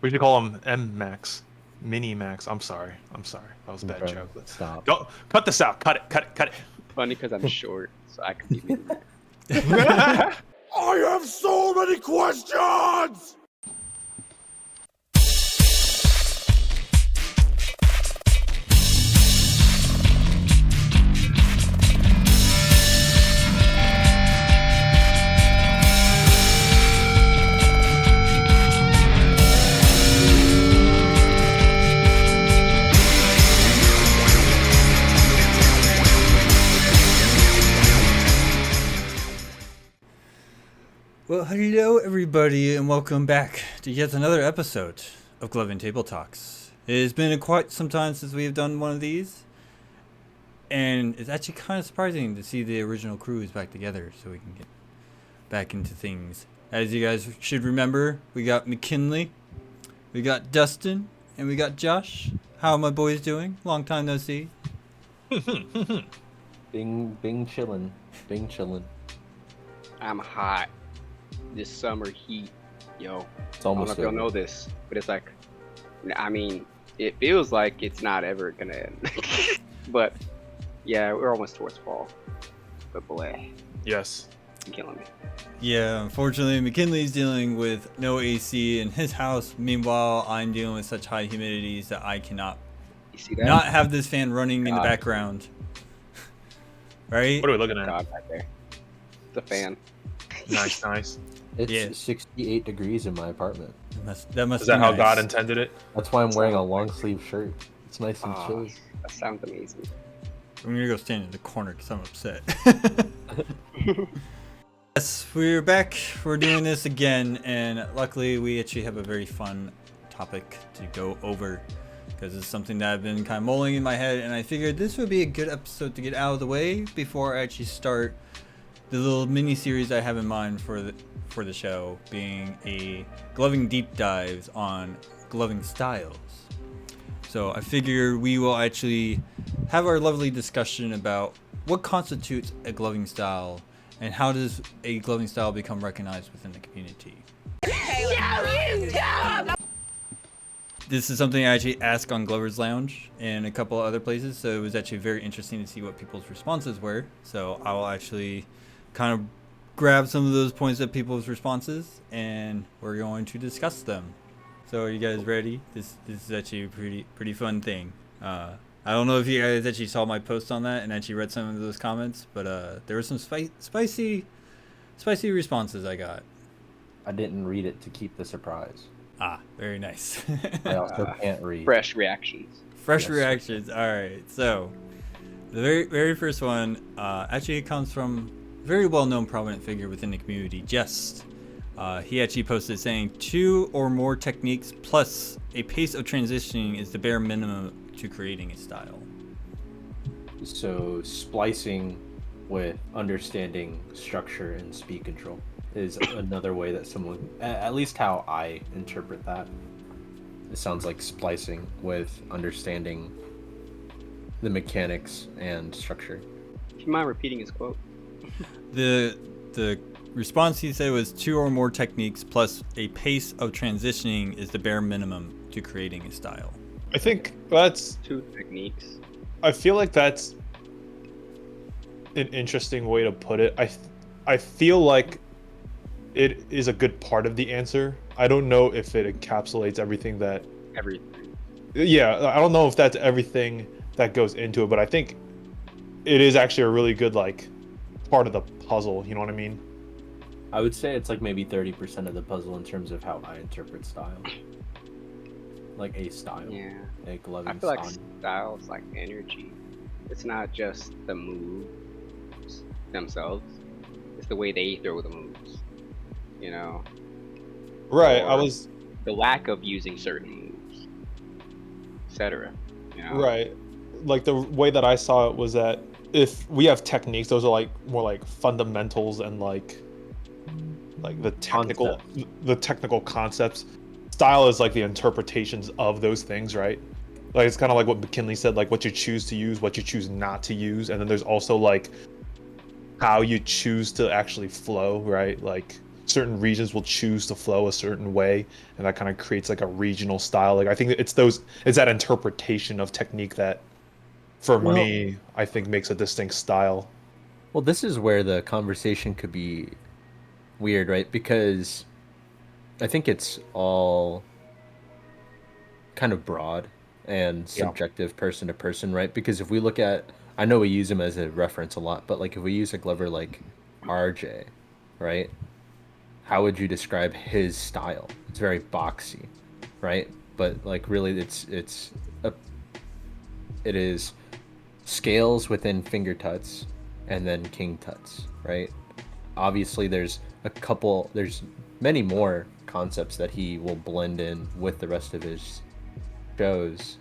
We should call him M Max, Mini Max. I'm sorry. That was a bad joke. Stop. Don't cut this out. Cut it. Funny because I'm short, so I can be Mini Max. I have so many questions! Well, hello everybody, and welcome back to yet another episode of Glove and Table Talks. It has been quite some time since we have done one of these, and it's actually kind of surprising to see the original crew is back together, so we can get back into things. As you guys should remember, we got McKinnley, we got Dustin, and we got Josh. How are my boys doing? Long time no see. Bing chillin'. I'm hot. This summer heat, yo. It's almost I don't know if you'll know this, but it's like, I mean, it feels like it's not ever gonna end. But yeah, we're almost towards fall. But boy, Yes. you're killing me. Yeah, unfortunately, McKinley's dealing with no AC in his house. Meanwhile, I'm dealing with such high humidities that I cannot You see that? not have this fan running in the God. background. Right? What are we looking at? God right there. The fan. Nice. It's Yeah. 68 degrees in my apartment. That must Is that be how nice. God intended it? That's why I'm wearing a long sleeve shirt. It's nice and Oh, chilly. that sounds amazing. I'm gonna go stand in the corner because I'm upset. Yes, we're back. We're doing this again, and luckily we actually have a very fun topic to go over because it's something that I've been kind of mulling in my head, and I figured this would be a good episode to get out of the way before I actually start the little mini series I have in mind for the show, being a gloving deep dives on gloving styles. So I figure we will actually have our lovely discussion about what constitutes a gloving style and how does a gloving style become recognized within the community. This is something I actually asked on Glover's Lounge and a couple of other places, so it was actually very interesting to see what people's responses were. So I will actually kind of grab some of those points of people's responses, and we're going to discuss them. So are you guys ready? This is actually a pretty fun thing. I don't know if you guys actually saw my post on that and actually read some of those comments, but there were some spicy responses I got. I didn't read it to keep the surprise. Ah, very nice. I also can't read. Fresh reactions. Fresh Yes. reactions. All right. So the very first one actually comes from a very well-known prominent figure within the community, Jest. He actually posted saying 2 or more techniques plus a pace of transitioning is the bare minimum to creating a style. So splicing with understanding structure and speed control is another way that someone, at least how I interpret that. It sounds like splicing with understanding the mechanics and structure. Do you mind repeating his quote? The response he said was 2 or more techniques plus a pace of transitioning is the bare minimum to creating a style. I think that's. 2 techniques. I feel like that's an interesting way to put it. I feel like it is a good part of the answer. I don't know if it encapsulates everything that. Everything. Yeah, I don't know if that's everything that goes into it, but I think it is actually a really good part of the puzzle. You know what I mean? I would say it's like maybe 30% of the puzzle in terms of how I interpret style. Like a style. Yeah. A gloving I feel like style. style is like energy. It's not just the moves themselves. It's the way they throw the moves. You know? Right. Or the lack of using certain moves, etc. You know? Right. Like the way that I saw it was that if we have techniques, those are more like fundamentals and like the technical concepts. Style is like the interpretations of those things, right? Like it's kind of like what McKinnley said, like what you choose to use, what you choose not to use, and then there's also like how you choose to actually flow, right? Like certain regions will choose to flow a certain way, and that kind of creates like a regional style. Like I think it's that interpretation of technique that, for me, I think makes a distinct style. Well, this is where the conversation could be weird, right? Because I think it's all kind of broad and subjective person to person, right? Because if we look at, I know we use him as a reference a lot, but like if we use a Glover like RJ, right? How would you describe his style? It's very boxy, right? But like really it is scales within finger tuts and then king tuts, right? Obviously there's many more concepts that he will blend in with the rest of his shows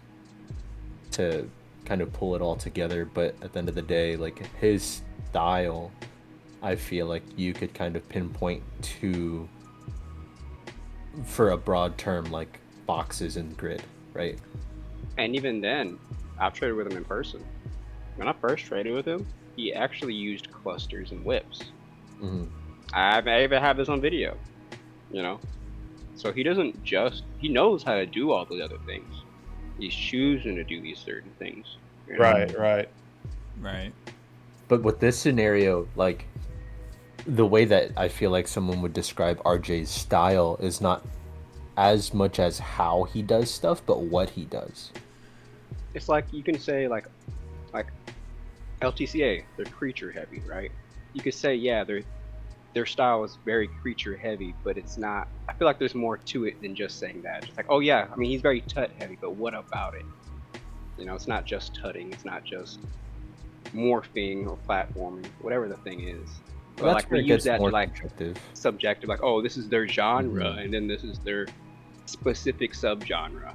to kind of pull it all together, but at the end of the day, like his style, I feel like you could kind of pinpoint to, for a broad term, like boxes and grid, right? And even then, I've traded with him in person. When I first traded with him, he actually used clusters and whips. Mm-hmm. I even have this on video, you know? So he knows how to do all the other things. He's choosing to do these certain things. You know? Right. But with this scenario, like, the way that I feel like someone would describe RJ's style is not as much as how he does stuff, but what he does. It's like you can say like LTCA, they're creature heavy, right? You could say, yeah, their style is very creature heavy, but it's not. I feel like there's more to it than just saying that. It's like, oh yeah, I mean he's very tut heavy, but what about it? You know, it's not just tutting, it's not just morphing or platforming, whatever the thing is. But Well, like we use that to like subjective. like, oh, this is their genre, and then this is their specific subgenre.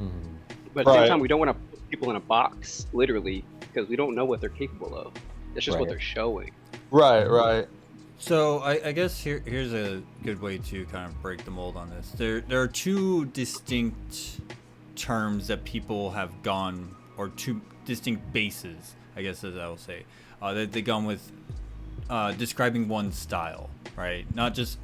Mm-hmm. But at the same time, we don't want to put people in a box, literally, because we don't know what they're capable of. It's just what they're showing. Right. So I guess here's a good way to kind of break the mold on this. There are two distinct terms that people have gone, or two distinct bases, I guess as I will say, that they've gone with describing one style, right? Not just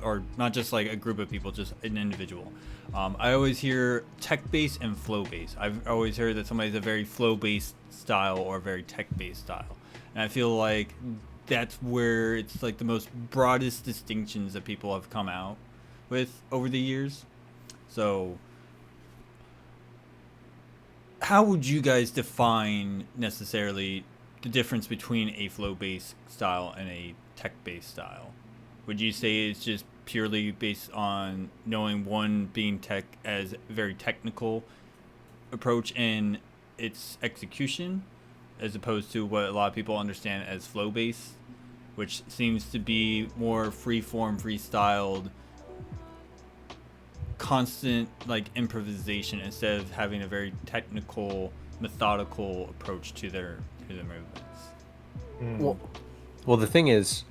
like a group of people, just an individual. I always hear tech-based and flow-based. I've always heard that somebody's a very flow-based style or a very tech-based style. And I feel like that's where it's like the most broadest distinctions that people have come out with over the years. So how would you guys define necessarily the difference between a flow-based style and a tech-based style? Would you say it's just purely based on knowing one being tech as a very technical approach in its execution, as opposed to what a lot of people understand as flow-based, which seems to be more free-form, freestyled, constant like improvisation instead of having a very technical, methodical approach to their movements? Well, the thing is,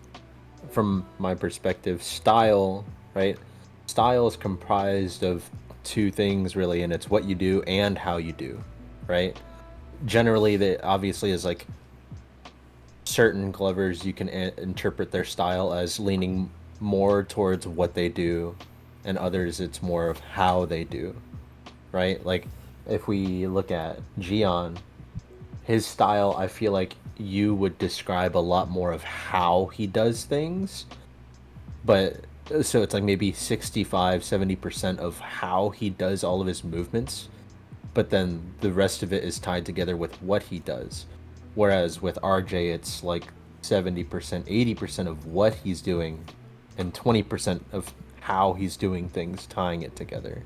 from my perspective, style, right? Style is comprised of two things really, and it's what you do and how you do, right? Generally, that obviously is like certain Glovers, you can interpret their style as leaning more towards what they do, and others it's more of how they do, right? Like if we look at Gion, his style, I feel like you would describe a lot more of how he does things, but so it's like maybe 65-70% of how he does all of his movements, but then the rest of it is tied together with what he does. Whereas with RJ, it's like 70%, 80% of what he's doing, and 20% of how he's doing things, tying it together.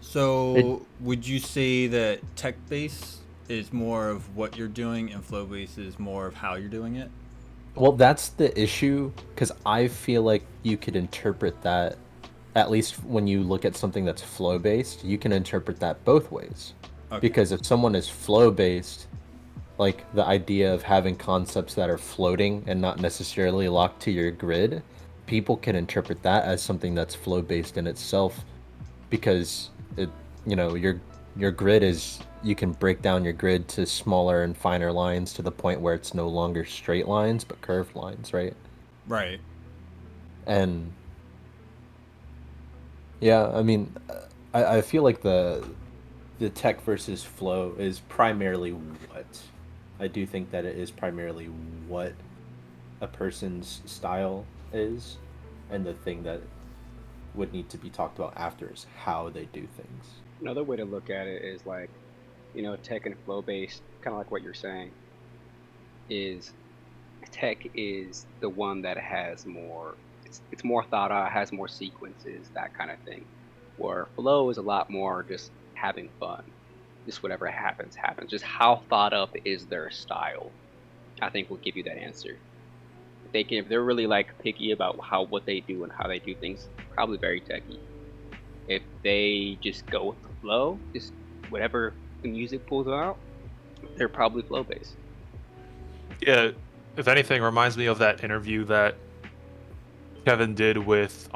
So would you say that tech base is more of what you're doing and flow base is more of how you're doing it? Well, that's the issue, because I feel like you could interpret that, at least when you look at something that's flow based, you can interpret that both ways. Okay. Because if someone is flow based, like the idea of having concepts that are floating and not necessarily locked to your grid, people can interpret that as something that's flow based in itself, because it, you know, your grid is, you can break down your grid to smaller and finer lines to the point where it's no longer straight lines but curved lines, right? Right. And Yeah, I mean, I feel like the tech versus flow is primarily what I do think that it is primarily what a person's style is, and the thing that would need to be talked about after is how they do things. Another way to look at it is like, tech and flow based, kind of like what you're saying, is tech is the one that has more, it's more thought out, has more sequences, that kind of thing. Where flow is a lot more just having fun. Just whatever happens, happens. Just how thought up is their style, I think will give you that answer. If they're really like picky about what they do and how they do things, probably very techy. If they just go with the flow, just whatever the music pulls out, they're probably flow based. Yeah, if anything, reminds me of that interview that Kevin did with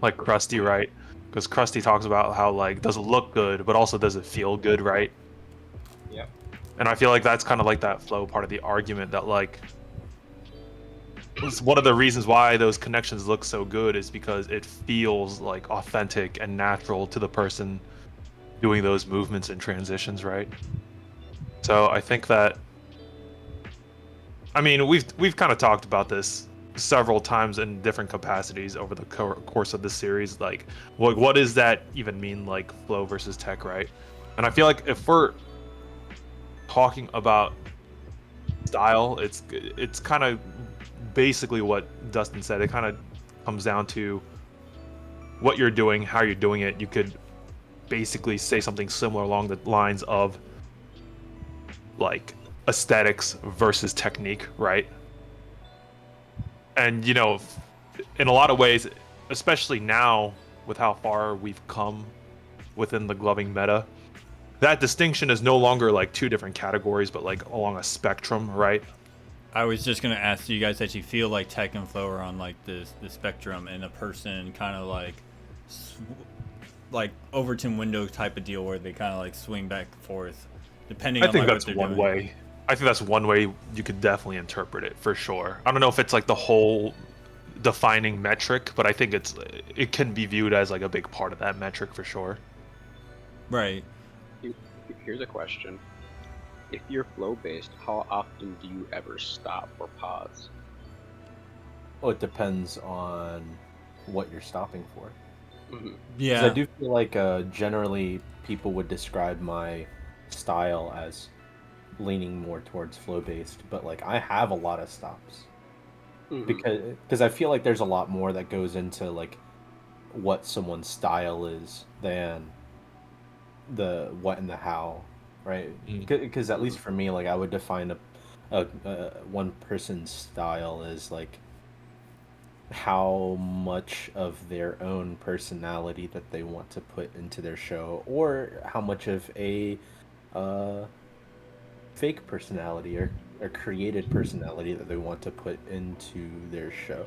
like Krusty, right? Because Krusty talks about how like does it look good, but also does it feel good, right? Yep. And I feel like that's kind of like that flow part of the argument that like it's one of the reasons why those connections look so good is because it feels like authentic and natural to the person doing those movements and transitions, right? So I think that, I mean, we've kind of talked about this several times in different capacities over the course of this series. Like, what does that even mean, like flow versus tech, right? And I feel like if we're talking about style, it's kind of basically what Dustin said. It kind of comes down to what you're doing, how you're doing it. You could basically say something similar along the lines of like aesthetics versus technique, right? And in a lot of ways, especially now with how far we've come within the gloving meta, that distinction is no longer like two different categories, but like along a spectrum, right? I was just gonna ask, do you guys actually feel like tech and flow are on like the spectrum, and a person kind of like Overton window type of deal where they kind of like swing back and forth depending on I think like, that's what they're one doing? way. I think that's one way you could definitely interpret it for sure. I don't know if it's like the whole defining metric, but I think it can be viewed as like a big part of that metric for sure. Right. Here's a question. If you're flow based, how often do you ever stop or pause? Well, it depends on what you're stopping for. Mm-hmm. Yeah. 'Cause I do feel like generally people would describe my style as leaning more towards flow based, but like I have a lot of stops Mm-hmm. because I feel like there's a lot more that goes into like what someone's style is than the what and the how, right? Because at least for me, like I would define a one person's style as like how much of their own personality that they want to put into their show, or how much of a fake personality or created personality that they want to put into their show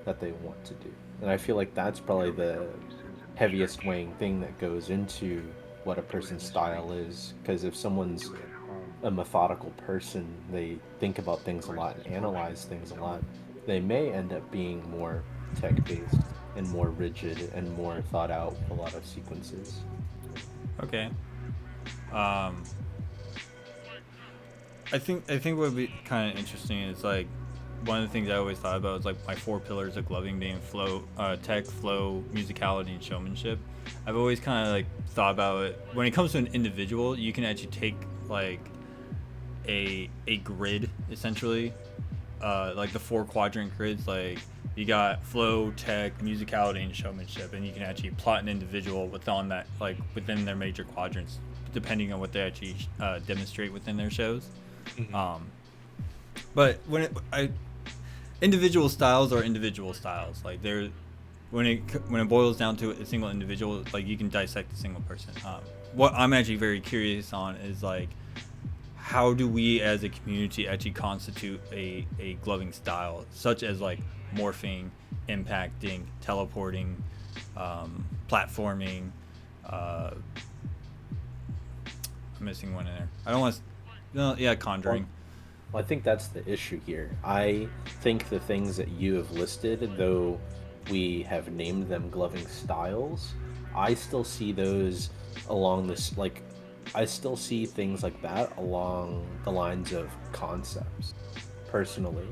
that they want to do. And I feel like that's probably the heaviest weighing thing that goes into what a person's style is. Because if someone's a methodical person, they think about things a lot and analyze things a lot, they may end up being more tech-based and more rigid and more thought out with a lot of sequences. Okay. I think what would be kind of interesting is like one of the things I always thought about is like my 4 pillars of gloving being flow, tech, flow, musicality, and showmanship. I've always kind of like thought about it when it comes to an individual. You can actually take like a grid essentially, like the 4 quadrant grids. Like you got flow, tech, musicality, and showmanship, and you can actually plot an individual within that, like within their major quadrants, depending on what they actually demonstrate within their shows. Mm-hmm. But individual styles are individual styles. Like when it boils down to a single individual, like you can dissect a single person. What I'm actually very curious on is like, how do we as a community actually constitute a gloving style, such as like morphing, impacting, teleporting, platforming. I'm missing one in there. I don't want to. No, yeah, conjuring. Well, I think that's the issue here. I think the things that you have listed, though we have named them gloving styles, I still see those along this, like, I still see things like that along the lines of concepts. Personally,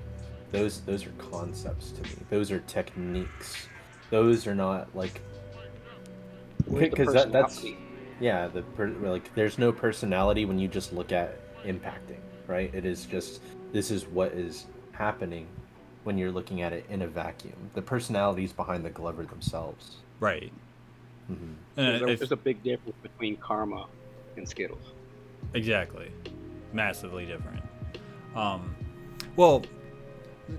those are concepts to me. Those are techniques. Those are not like, Where's the because that's personality? yeah, like there's no personality when you just look at impacting, right? It is just, this is what is happening when you're looking at it in a vacuum. The personalities behind the glover themselves. Right. Mm-hmm. And There's a big difference between Karma and Skittles. exactly, massively different. Well,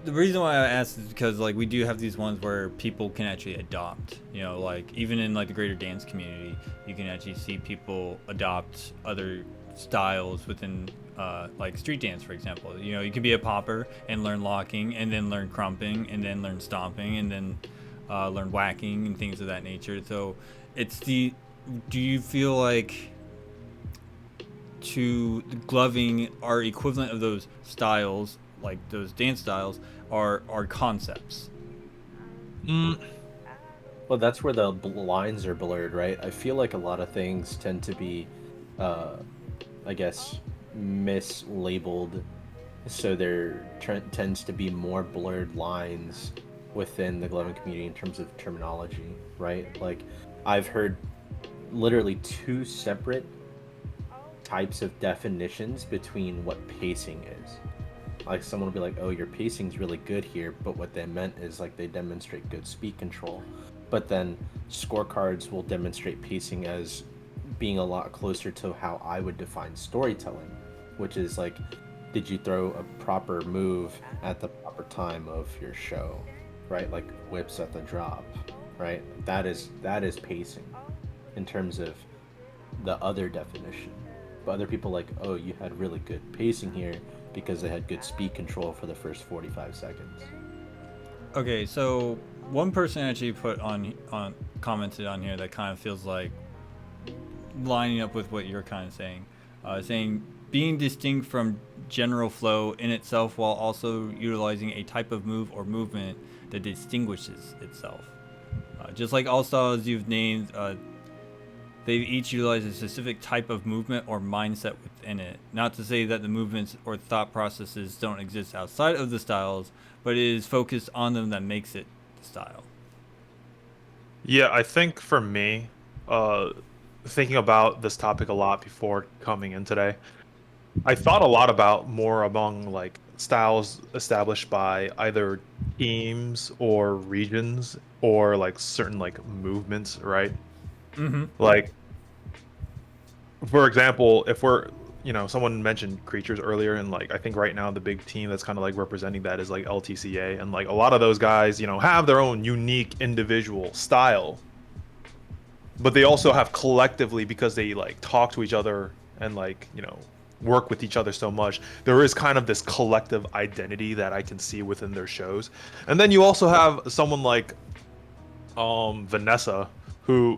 the reason why I asked is because like we do have these ones where people can actually adopt. You know, like even in like the greater dance community, you can actually see people adopt other styles within like street dance, for example. You know, you can be a popper and learn locking, and then learn crumping, and then learn stomping, and then learn whacking and things of that nature. So it's the, do you feel like to the gloving are equivalent of those styles, like those dance styles, are concepts? Well, that's where the lines are blurred, right? I feel like a lot of things tend to be, I guess, mislabeled, so there tends to be more blurred lines within the gloving community in terms of terminology, right? Like, I've heard literally two separate types of definitions between what pacing is. Like, someone will be like, oh, your pacing's really good here, but what they meant is like they demonstrate good speed control. But then scorecards will demonstrate pacing as being a lot closer to how I would define storytelling, which is like, did you throw a proper move at the proper time of your show, right? Like whips at the drop, right? That is pacing in terms of the other definition. But other people like, oh, you had really good pacing here because they had good speed control for the first 45 seconds. Okay, so one person actually put on commented on here that kind of feels like lining up with what you're kind of saying, saying being distinct from general flow in itself while also utilizing a type of move or movement that distinguishes itself. Just like all styles you've named, they each utilize a specific type of movement or mindset within it. Not to say that the movements or thought processes don't exist outside of the styles, but it is focused on them that makes it the style. Yeah, I think for me, thinking about this topic a lot before coming in today, I thought a lot about more among like styles established by either teams or regions or like certain like movements, right? Mm-hmm. Like, for example, if we're, someone mentioned creatures earlier, and like I think right now the big team that's kind of like representing that is like LTCA, and like a lot of those guys, have their own unique individual style, but they also have collectively, because they like talk to each other and like work with each other so much, there is kind of this collective identity that I can see within their shows. And then you also have someone like Vanessa, who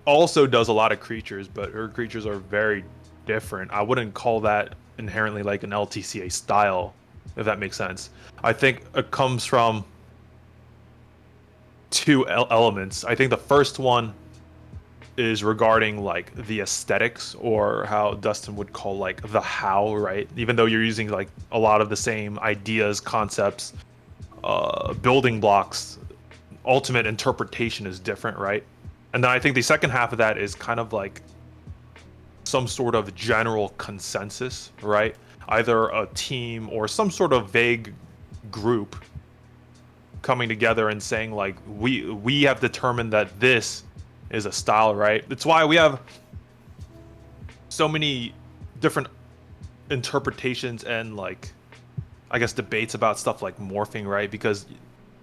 also does a lot of creatures, but her creatures are very different. I wouldn't call that inherently like an LTCA style, if that makes sense. I think it comes from two elements. I think the first one is regarding like the aesthetics, or how Dustin would call like the how, right? Even though you're using like a lot of the same ideas, concepts, building blocks, ultimate interpretation is different, right? And then I think the second half of that is kind of like some sort of general consensus, right? Either a team or some sort of vague group coming together and saying like, we have determined that this is a style, right? It's why we have so many different interpretations and like, I guess, debates about stuff like morphing, right? Because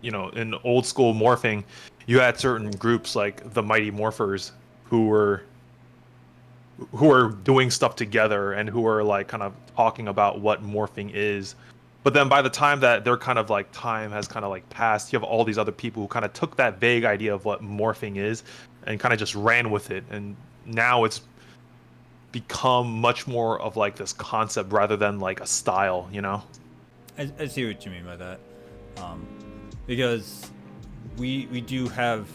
in old school morphing, you had certain groups like the Mighty Morphers who were doing stuff together and who are like kind of talking about what morphing is. But then by the time that their kind of like time has kind of like passed, you have all these other people who kind of took that vague idea of what morphing is and kind of just ran with it. And now it's become much more of like this concept rather than like a style, I see what you mean by that, because we do have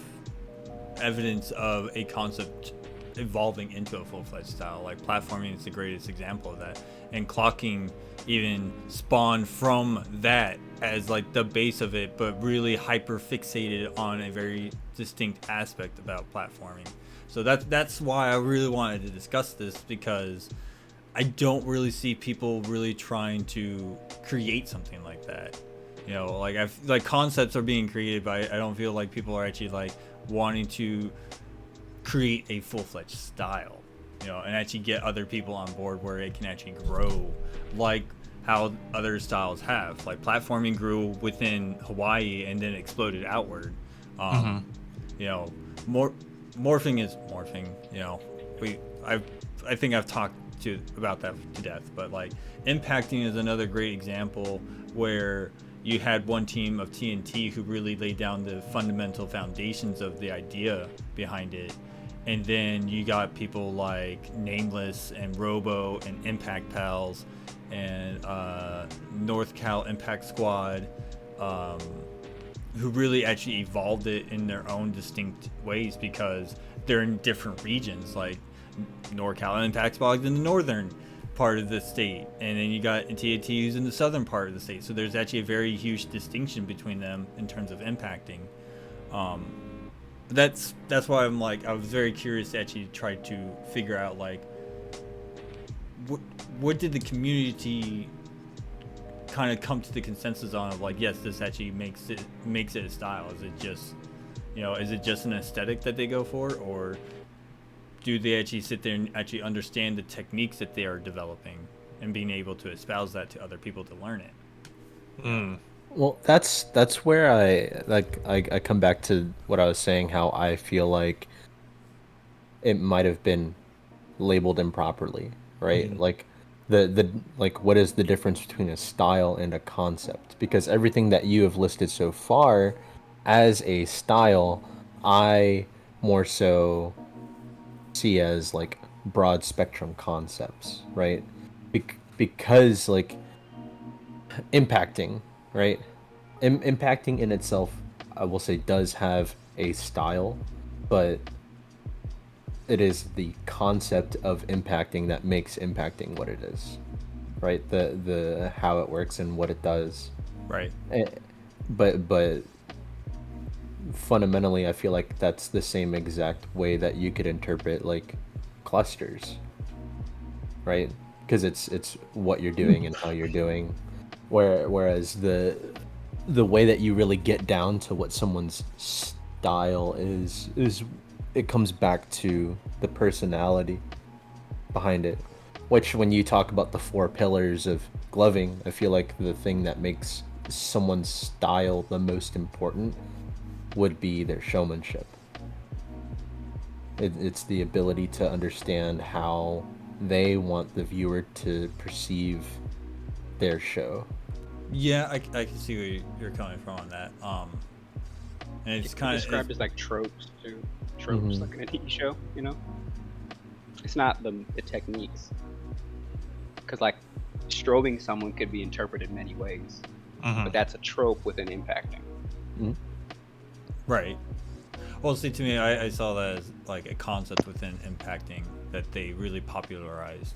evidence of a concept evolving into a full-fledged style. Like platforming is the greatest example of that, and clocking even spawned from that as like the base of it, but really hyper fixated on a very distinct aspect about platforming. So that's why I really wanted to discuss this, because I don't really see people really trying to create something like that. You know, like concepts are being created, but I don't feel like people are actually like wanting to create a full-fledged style, you know, and actually get other people on board where it can actually grow like how other styles have. Like platforming grew within Hawaii and then exploded outward. You know, morphing is morphing. You know, I think I've talked about that to death, but like impacting is another great example where you had one team of TNT who really laid down the fundamental foundations of the idea behind it, and then you got people like Nameless and Robo and Impact Pals and North Cal Impact Squad, who really actually evolved it in their own distinct ways, because they're in different regions. Like NorCal Impact Squad in the northern part of the state, and then you got TAT who's in the southern part of the state. So there's actually a very huge distinction between them in terms of impacting. That's why I'm like, I was very curious to actually try to figure out like what did the community kind of come to the consensus on of like, yes, this actually makes it a style. Is it just, you know, is it just an aesthetic that they go for, or do they actually sit there and actually understand the techniques that they are developing and being able to espouse that to other people to learn it? Well, that's where I come back to what I was saying, how I feel like it might have been labeled improperly, right? Like the like, what is the difference between a style and a concept? Because everything that you have listed so far as a style, I more so see as like broad spectrum concepts, right? Because like impacting, right? Impacting in itself, I will say, does have a style, but it is the concept of impacting that makes impacting what it is, right? The how it works and what it does, Right. but fundamentally, I feel like that's the same exact way that you could interpret like clusters, right? Because it's what you're doing and how you're doing, whereas the way that you really get down to what someone's style is it comes back to the personality behind it, which when you talk about the 4 pillars of gloving, I feel like the thing that makes someone's style the most important would be their showmanship. It's the ability to understand how they want the viewer to perceive their show. Yeah, I can see where you're coming from on that. And it's kind of described as like tropes too. Tropes, like in a TV show, you know. It's not the techniques, because like strobing someone could be interpreted many ways, but that's a trope within impacting. Right. Well, see, to me, I saw that as like a concept within impacting that they really popularized.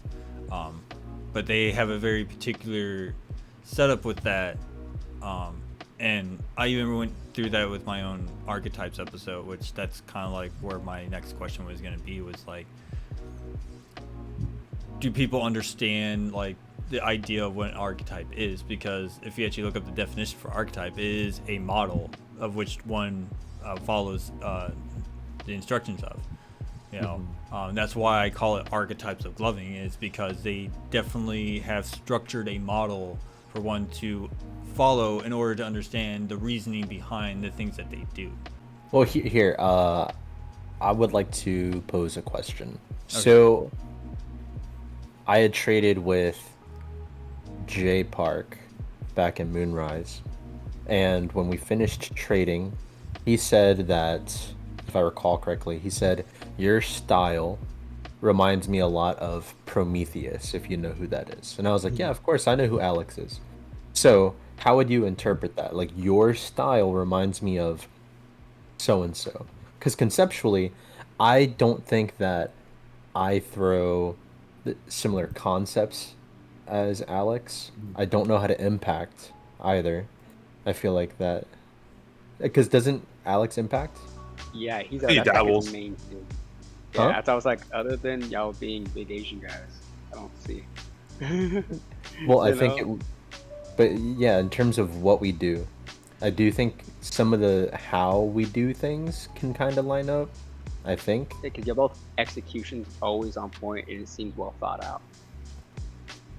But they have a very particular setup with that. And I even went through that with my own archetypes episode, which that's kind of like where my next question was going to be, was like, do people understand like the idea of what an archetype is? Because if you actually look up the definition for archetype, it is a model of which one follows the instructions of. You know, that's why I call it archetypes of gloving, is because they definitely have structured a model for one to follow in order to understand the reasoning behind the things that they do. Well, here, I would like to pose a question. Okay. So, I had traded with Jay Park back in Moonrise, and when we finished trading, he said that, if I recall correctly, he said, your style reminds me a lot of Prometheus, if you know who that is. And I was like, yeah, of course, I know who Alex is. So, how would you interpret that? Like, your style reminds me of so and so. Because conceptually, I don't think that I throw similar concepts as Alex. I don't know how to impact either. I feel like that because doesn't Alex impact? Yeah, He that's like dabbles. his main thing. Huh? Yeah, I was like, other than y'all being big Asian guys, I don't see. Well, I You think know? but yeah, in terms of what we do, I do think some of the how we do things can kind of line up. I think. Because you're both executions always on point and it seems well thought out.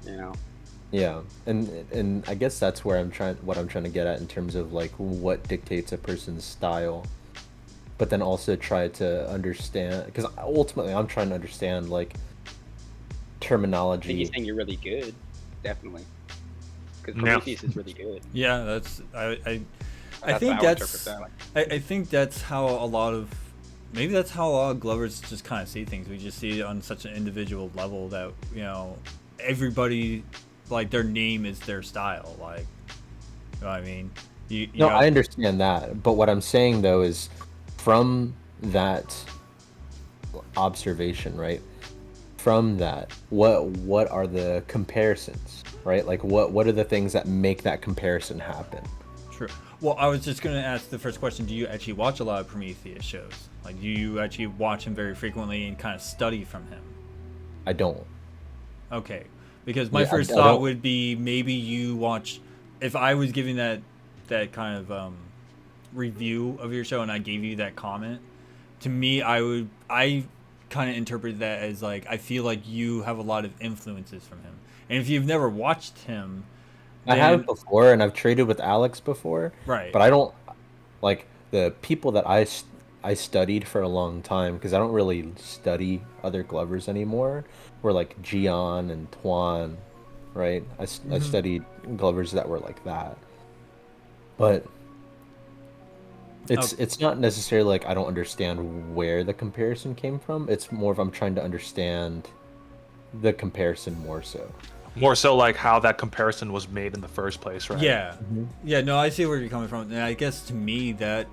You know? Yeah, and I guess that's where what I'm trying to get at in terms of like what dictates a person's style, but then also try to understand because ultimately I'm trying to understand like I think terminology. he's saying you're really good, definitely. Because Yeah. Prometheus is really good. Yeah, that's I That's think how I would that's interpret that. I think that's how a lot of maybe that's how a lot of Glovers just kind of see things. We just see it on such an individual level that everybody like their name is their style. Like, you know what I mean? You No, know, I understand that, but what I'm saying though is from that observation, right? From that, what are the comparisons, right? Like what are the things that make that comparison happen? True. Well, I was just gonna ask the first question: do you actually watch a lot of Prometheus shows? Like, do you actually watch him very frequently and kind of study from him? I don't. Okay, because my Yeah, first I thought don't. would be maybe you watch. If I was giving that kind of review of your show and I gave you that comment, to me, I kind of interpret that as like I feel like you have a lot of influences from him, and if you've never watched him, I have then before, and I've traded with Alex before, right. but I don't like the people that I studied for a long time because I don't really study other Glovers anymore. Were like Gian and Tuan, right? I studied Glovers that were like that, but Oh, it's not necessarily like I don't understand where the comparison came from. It's more of I'm trying to understand the comparison more so. More so like how that comparison was made in the first place, right? yeah, yeah. No, I see where you're coming from, and I guess to me that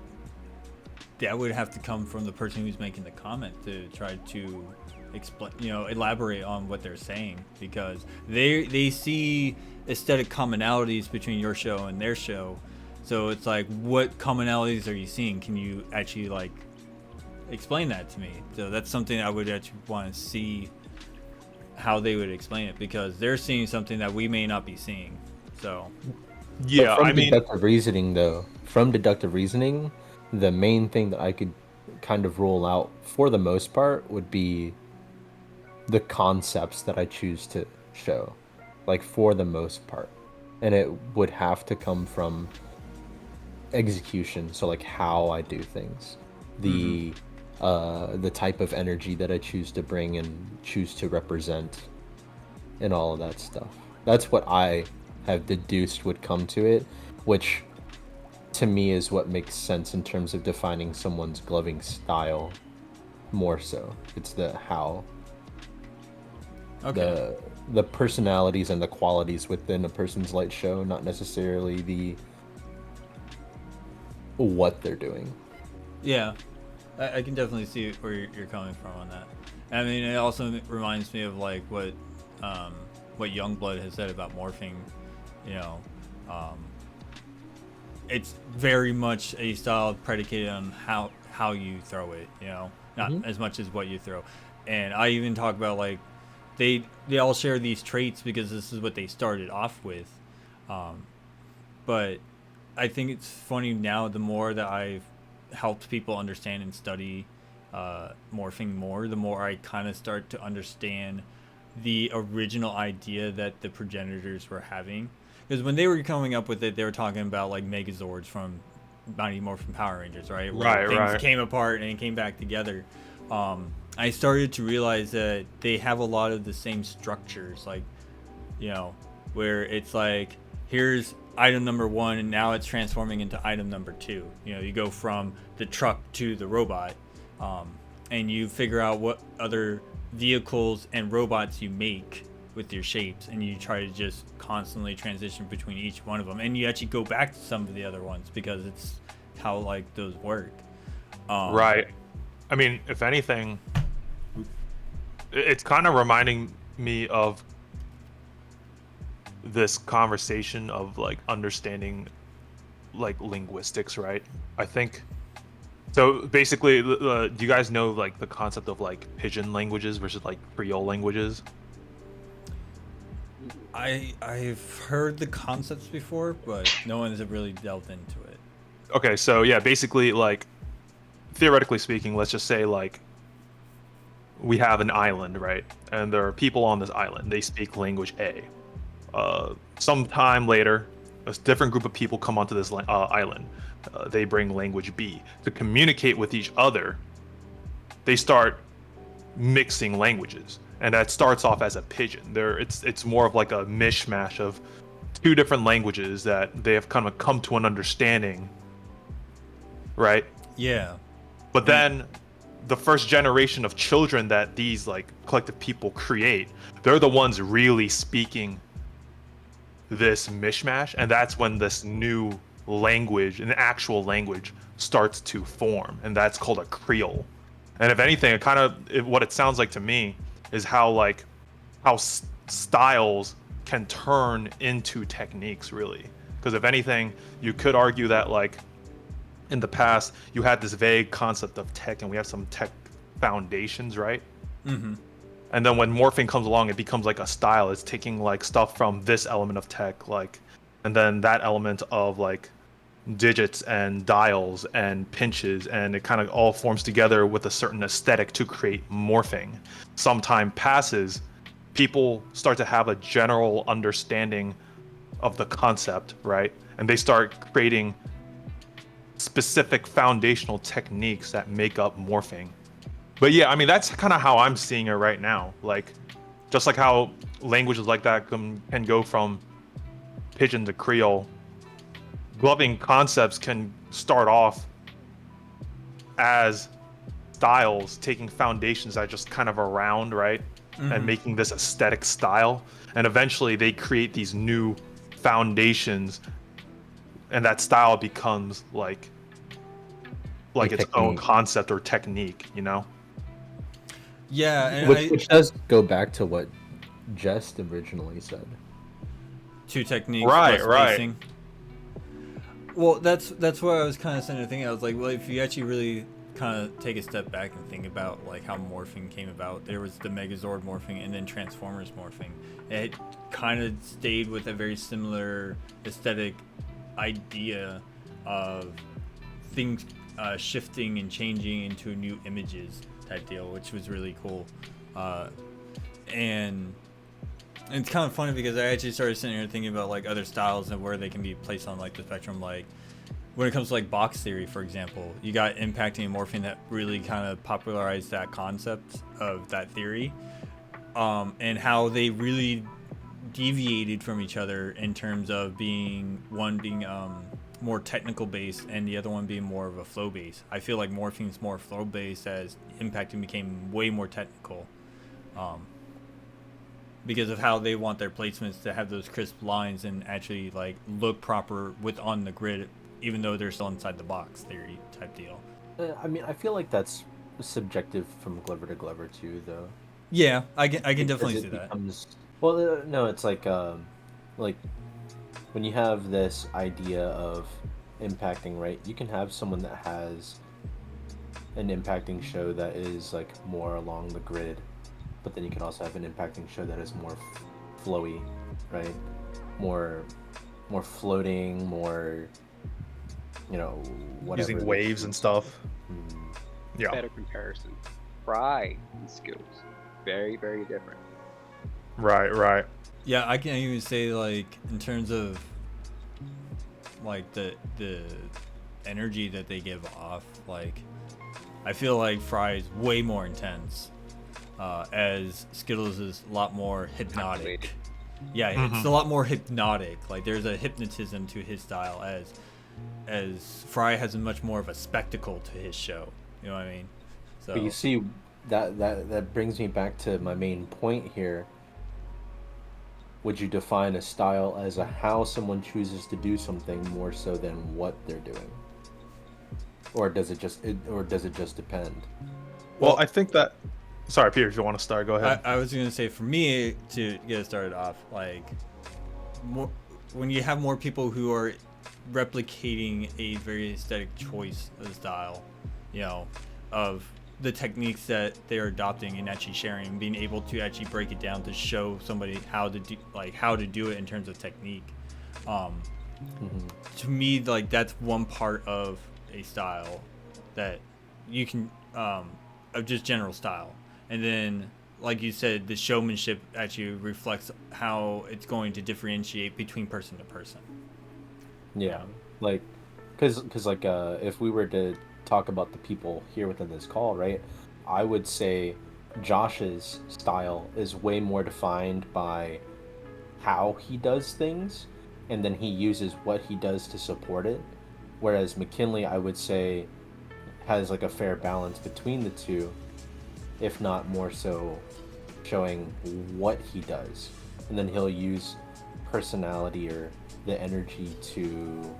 would have to come from the person who's making the comment to try to explain, elaborate on what they're saying, because they see aesthetic commonalities between your show and their show. So it's like, what commonalities are you seeing? Can you actually like explain that to me? So that's something I would actually want to see how they would explain it, because they're seeing something that we may not be seeing. So Yeah, From I mean, deductive reasoning, though, from deductive reasoning, the main thing that I could kind of rule out for the most part would be the concepts that I choose to show, like for the most part. And it would have to come from execution, so like how I do things, the type of energy that I choose to bring and choose to represent, and all of that stuff. That's what I have deduced would come to it, which to me is what makes sense in terms of defining someone's gloving style more so. It's the how, okay. the personalities and the qualities within a person's light show, not necessarily the what they're doing. Yeah, I can definitely see where you're coming from on that. I mean, it also reminds me of like what Youngblood has said about morphing. You know, um, it's very much a style predicated on how you throw it. You know, not Mhm. as much as what you throw. And I even talk about like they all share these traits because this is what they started off with. Um, but I think it's funny now, the more that I've helped people understand and study morphing more, the more I kind of start to understand the original idea that the progenitors were having. Because when they were coming up with it, they were talking about like Megazords from Mighty Morphin Power Rangers, right? Where Right, things right. came apart and came back together. I started to realize that they have a lot of the same structures, like, where it's like, here's item number 1 and now it's transforming into item number 2. You go from the truck to the robot, and you figure out what other vehicles and robots you make with your shapes, and you try to just constantly transition between each one of them, and you actually go back to some of the other ones because it's how like those work. Right. I mean, if anything, it's kind of reminding me of this conversation of like understanding like linguistics, right? I think so. Basically, do you guys know like the concept of like pidgin languages versus like Creole languages? I've heard the concepts before, but no one's really delved into it. Okay, so yeah, basically like theoretically speaking, let's just say like we have an island, right? And there are people on this island. They speak language A. Sometime later, a different group of people come onto this island. They bring language B. To communicate with each other, they start mixing languages, and that starts off as a pidgin. It's more of like a mishmash of two different languages that they have kind of come to an understanding, right? Yeah. But then the first generation of children that these like collective people create, they're the ones really speaking this mishmash, and that's when this new language, an actual language, starts to form, and that's called a Creole. And if anything, it kind of what it sounds like to me is how styles can turn into techniques, really. Because if anything, you could argue that like in the past you had this vague concept of tech, and we have some tech foundations, right? Mm-hmm. And then when morphing comes along, it becomes like a style. It's taking like stuff from this element of tech, like, and then that element of like digits and dials and pinches, and it kind of all forms together with a certain aesthetic to create morphing. Some time passes, people start to have a general understanding of the concept, right? And they start creating specific foundational techniques that make up morphing. But yeah, I mean, that's kind of how I'm seeing it right now. Like, just like how languages like that can go from pidgin to Creole, gloving concepts can start off as styles, taking foundations that are just kind of around, right? Mm-hmm. And making this aesthetic style. And eventually they create these new foundations, and that style becomes like its own concept or technique, you know? Yeah, and which does go back to what Jest originally said. Two techniques, right, plus right. spacing. Well, that's what I was kind of starting to think. I was like, well, if you actually really kind of take a step back and think about like how morphing came about, there was the Megazord morphing and then Transformers morphing. It kind of stayed with a very similar aesthetic idea of things shifting and changing into new images type deal, which was really cool. And it's kind of funny because I actually started sitting here thinking about like other styles and where they can be placed on like the spectrum. Like when it comes to like box theory, for example, you got impacting and morphing that really kind of popularized that concept of that theory, and how they really deviated from each other in terms of being more technical based and the other one being more of a flow based. I feel like morphing's more flow based as impacting became way more technical, because of how they want their placements to have those crisp lines and actually like look proper on the grid, even though they're still inside the box theory type deal. I mean, I feel like that's subjective from Glover to Glover too, though. Yeah, I can definitely see that. Well, no, it's like when you have this idea of impacting, right? You can have someone that has an impacting show that is like more along the grid, but then you can also have an impacting show that is more flowy, right? More floating, more, you know, whatever. Using waves and stuff. Yeah. Better comparison. Fry and skills. Very, very different. Right. Yeah, I can even say like in terms of like the energy that they give off, like I feel like Fry is way more intense, as Skittles is a lot more hypnotic. Yeah, it's a lot more hypnotic. Like there's a hypnotism to his style, as Fry has a much more of a spectacle to his show. You know what I mean? So But you see, that brings me back to my main point here. Would you define a style as how someone chooses to do something more so than what they're doing? or does it just depend? Well, I think that. Sorry, Peter, if you want to start, go ahead. I was gonna say, for me to get it started off, like, more, when you have more people who are replicating a very aesthetic choice of style, you know, of the techniques that they're adopting and actually sharing, being able to actually break it down to show somebody how to do it in terms of technique. To me, like, that's one part of a style that you can of just general style. And then, like you said, the showmanship actually reflects how it's going to differentiate between person to person. Yeah, like, cause like if we were to talk about the people here within this call, right, I would say Josh's style is way more defined by how he does things, and then he uses what he does to support it. Whereas McKinnley, I would say, has like a fair balance between the two, if not more so showing what he does, and then he'll use personality or the energy to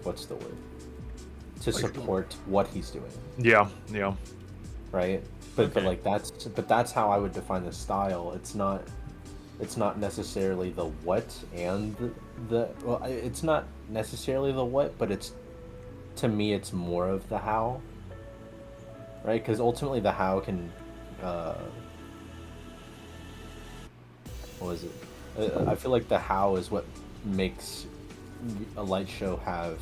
what's the word, to support what he's doing. Yeah. Right, but like that's how I would define the style. It's not necessarily the what and the well, it's not necessarily the what, but it's, to me, it's more of the how, right? Because ultimately the how can what is it? I feel like the how is what makes a light show have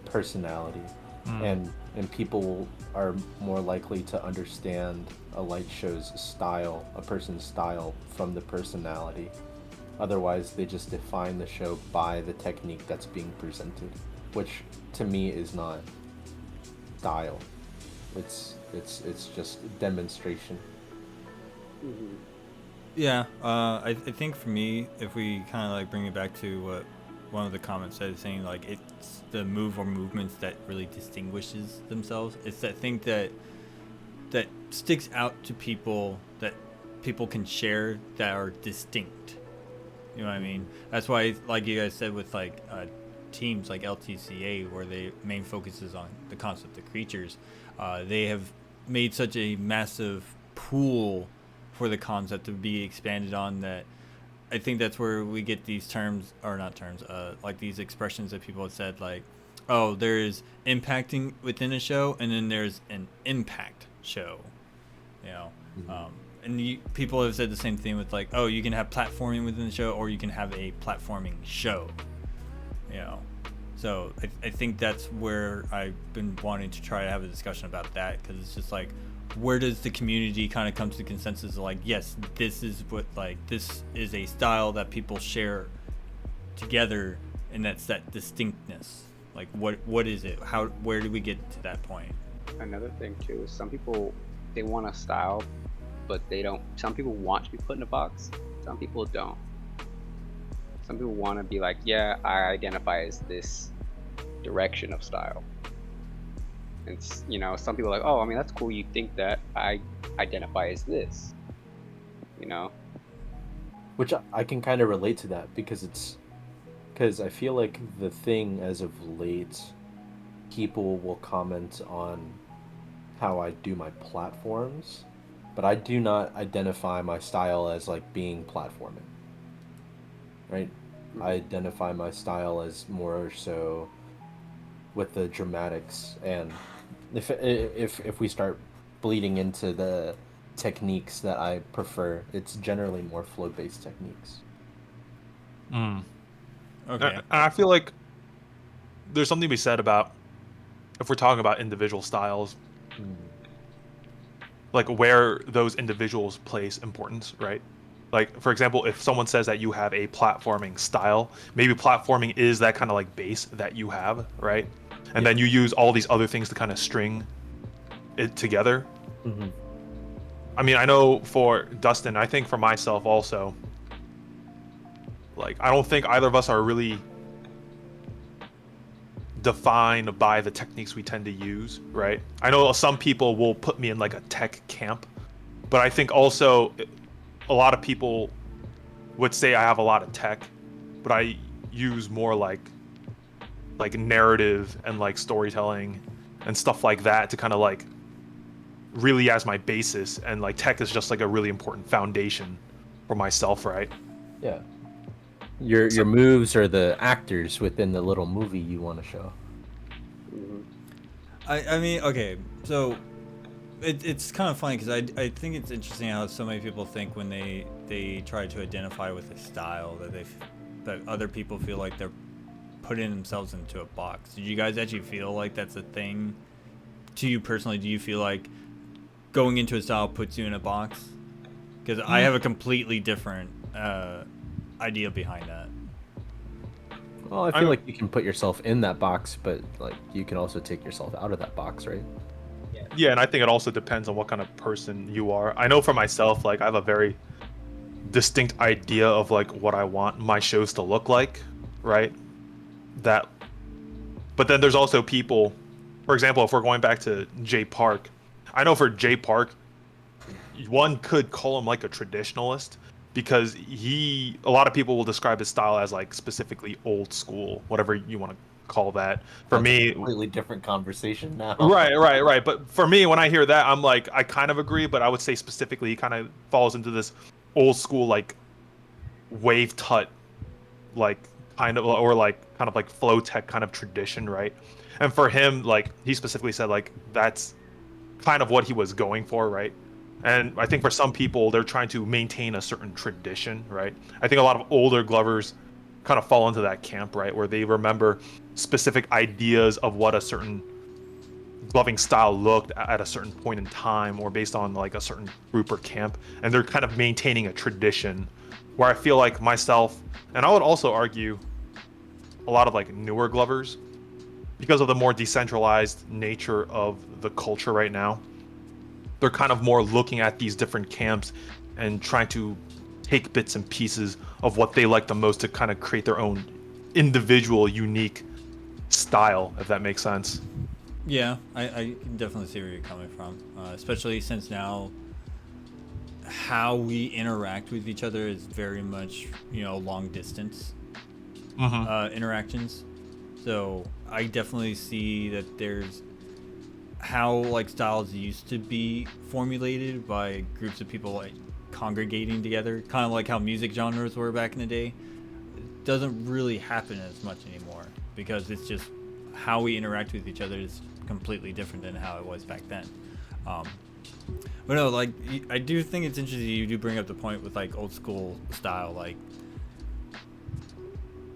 personality, and people are more likely to understand a light show's style, a person's style, from the personality. Otherwise, they just define the show by the technique that's being presented, which to me is not style. It's just demonstration. Yeah, I think for me, if we kind of like bring it back to what one of the comments said, saying like it's the move or movements that really distinguishes themselves. It's that thing that sticks out to people, that people can share, that are distinct. You know what I mean? That's why, like you guys said, with like teams like LTCA, where the main focus is on the concept of creatures, they have made such a massive pool for the concept to be expanded on, that I think that's where we get these terms, or not terms, like these expressions that people have said, like, oh, there's impacting within a show, and then there's an impact show, you know. And people have said the same thing with, like, oh, you can have platforming within the show, or you can have a platforming show, you know. So I think that's where I've been wanting to try to have a discussion about that, because it's just like, where does the community kind of come to the consensus of, like, yes, this is what, like, this is a style that people share together, and that's that distinctness. Like, what is it? Where do we get to that point? Another thing too is some people, they want a style, but they don't. Some people want to be put in a box. Some people don't. Some people want to be like, yeah, I identify as this direction of style. It's, you know, some people are like, oh, I mean, that's cool, you think that. I identify as this, you know. Which I can kind of relate to that, because I feel like the thing as of late, people will comment on how I do my platforms, but I do not identify my style as like being platforming, right? I identify my style as more so with the dramatics, and if we start bleeding into the techniques that I prefer, it's generally more flow-based techniques. Okay. I feel like there's something to be said about, if we're talking about individual styles, like where those individuals place importance, right? Like, for example, if someone says that you have a platforming style, maybe platforming is that kind of like base that you have, right? And then you use all these other things to kind of string it together. I mean, I know for Dustin, I think for myself also, like, I don't think either of us are really defined by the techniques we tend to use, right? I know some people will put me in like a tech camp, but I think also a lot of people would say I have a lot of tech, but I use more like like narrative and like storytelling and stuff like that to kind of like really as my basis, and like tech is just like a really important foundation for myself, right? Yeah. Your moves are the actors within the little movie you want to show. Mhm. I mean, okay, so it's kind of funny because I think it's interesting how so many people think when they try to identify with a style that other people feel like they're putting themselves into a box. Did you guys actually feel like that's a thing to you personally? Do you feel like going into a style puts you in a box? Because I have a completely different idea behind that. Well, I feel like you can put yourself in that box, but like you can also take yourself out of that box, right? Yeah, and I think it also depends on what kind of person you are. I know for myself, like I have a very distinct idea of like what I want my shows to look like, right? That, but then there's also people, for example, if we're going back to Jay Park, I know for Jay Park, one could call him like a traditionalist because a lot of people will describe his style as like specifically old school, whatever you want to call that. For That's me, a completely different conversation now. right. But for me, when I hear that, I'm like, I kind of agree, but I would say specifically he kind of falls into this old school like wave tut, like kind of, or like kind of like flow tech kind of tradition, right? And for him, like he specifically said like that's kind of what he was going for, right? And I think for some people, they're trying to maintain a certain tradition, right? I think a lot of older glovers kind of fall into that camp, right? Where they remember specific ideas of what a certain gloving style looked at a certain point in time or based on like a certain group or camp. And they're kind of maintaining a tradition where I feel like myself, and I would also argue a lot of like newer glovers, because of the more decentralized nature of the culture right now, they're kind of more looking at these different camps and trying to take bits and pieces of what they like the most to kind of create their own individual, unique style, if that makes sense. Yeah, I can definitely see where you're coming from, especially since now how we interact with each other is very much, long distance interactions. So I definitely see that there's how like styles used to be formulated by groups of people like congregating together, kind of like how music genres were back in the day. It doesn't really happen as much anymore because it's just how we interact with each other is completely different than how it was back then. But no, like I do think it's interesting you do bring up the point with like old school style. Like,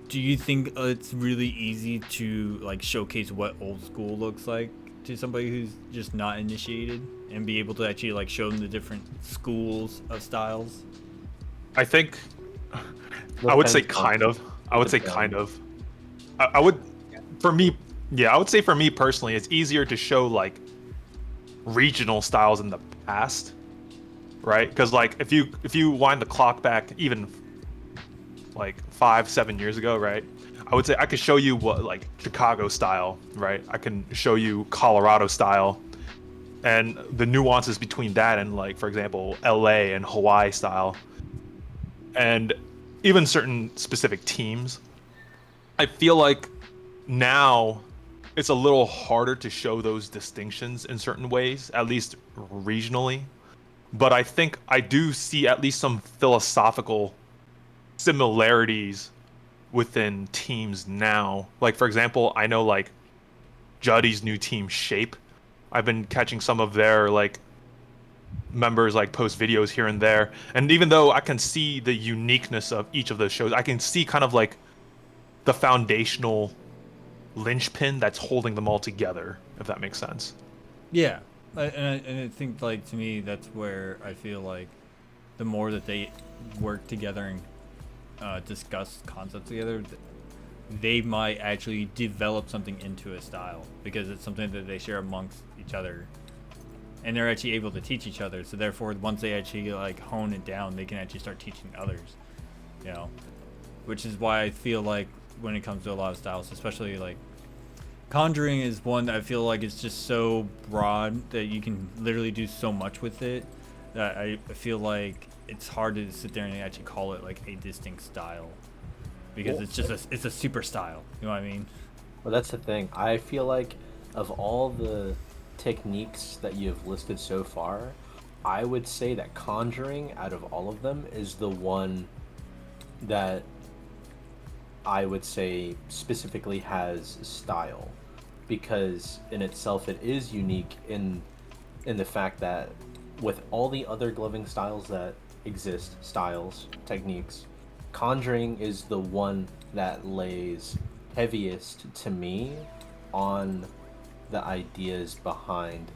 do you think it's really easy to like showcase what old school looks like to somebody who's just not initiated and be able to actually like show them the different schools of styles? I think I would say kind of. I would say kind of. I would, for me, yeah, I would say for me personally, it's easier to show like regional styles in the past, right? Because like if you wind the clock back even like 5-7 years ago, right? I would say I could show you what like Chicago style, right? I can show you Colorado style, and the nuances between that and like, for example, LA and Hawaii style, and even certain specific teams. I feel like now it's a little harder to show those distinctions in certain ways, at least regionally. But I think I do see at least some philosophical similarities within teams now. Like, for example, I know like Juddy's new team Shape. I've been catching some of their like members like post videos here and there. And even though I can see the uniqueness of each of those shows, I can see kind of like the foundational linchpin that's holding them all together, if that makes sense. Yeah, and I think like to me that's where I feel like the more that they work together and discuss concepts together, they might actually develop something into a style because it's something that they share amongst each other, and they're actually able to teach each other. So therefore, once they actually like hone it down, they can actually start teaching others. Which is why I feel like when it comes to a lot of styles, especially like Conjuring is one that I feel like it's just so broad that you can literally do so much with it that I feel like it's hard to sit there and actually call it like a distinct style because it's just it's a super style. You know what I mean? Well, that's the thing. I feel like of all the techniques that you have listed so far, I would say that conjuring, out of all of them, is the one that I would say specifically has style, because in itself it is unique in the fact that with all the other gloving styles that exist, techniques, conjuring is the one that lays heaviest to me on the ideas behind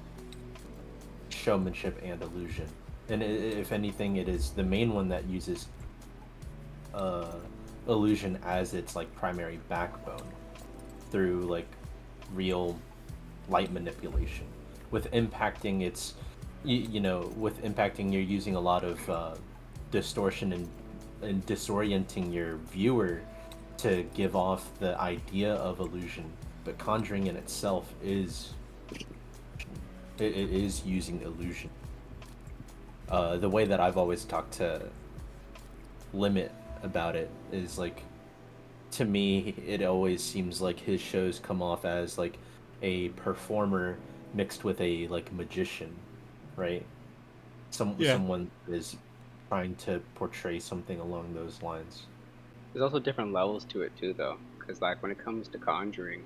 showmanship and illusion. And if anything, it is the main one that uses illusion as its like primary backbone through like real light manipulation. With impacting, it's with impacting, you're using a lot of distortion and disorienting your viewer to give off the idea of illusion. But conjuring in itself is it is using illusion. The way that I've always talked to Limit about it is like, to me, it always seems like his shows come off as like a performer mixed with a like magician, right? Someone is trying to portray something along those lines. There's also different levels to it too, though, because like when it comes to conjuring,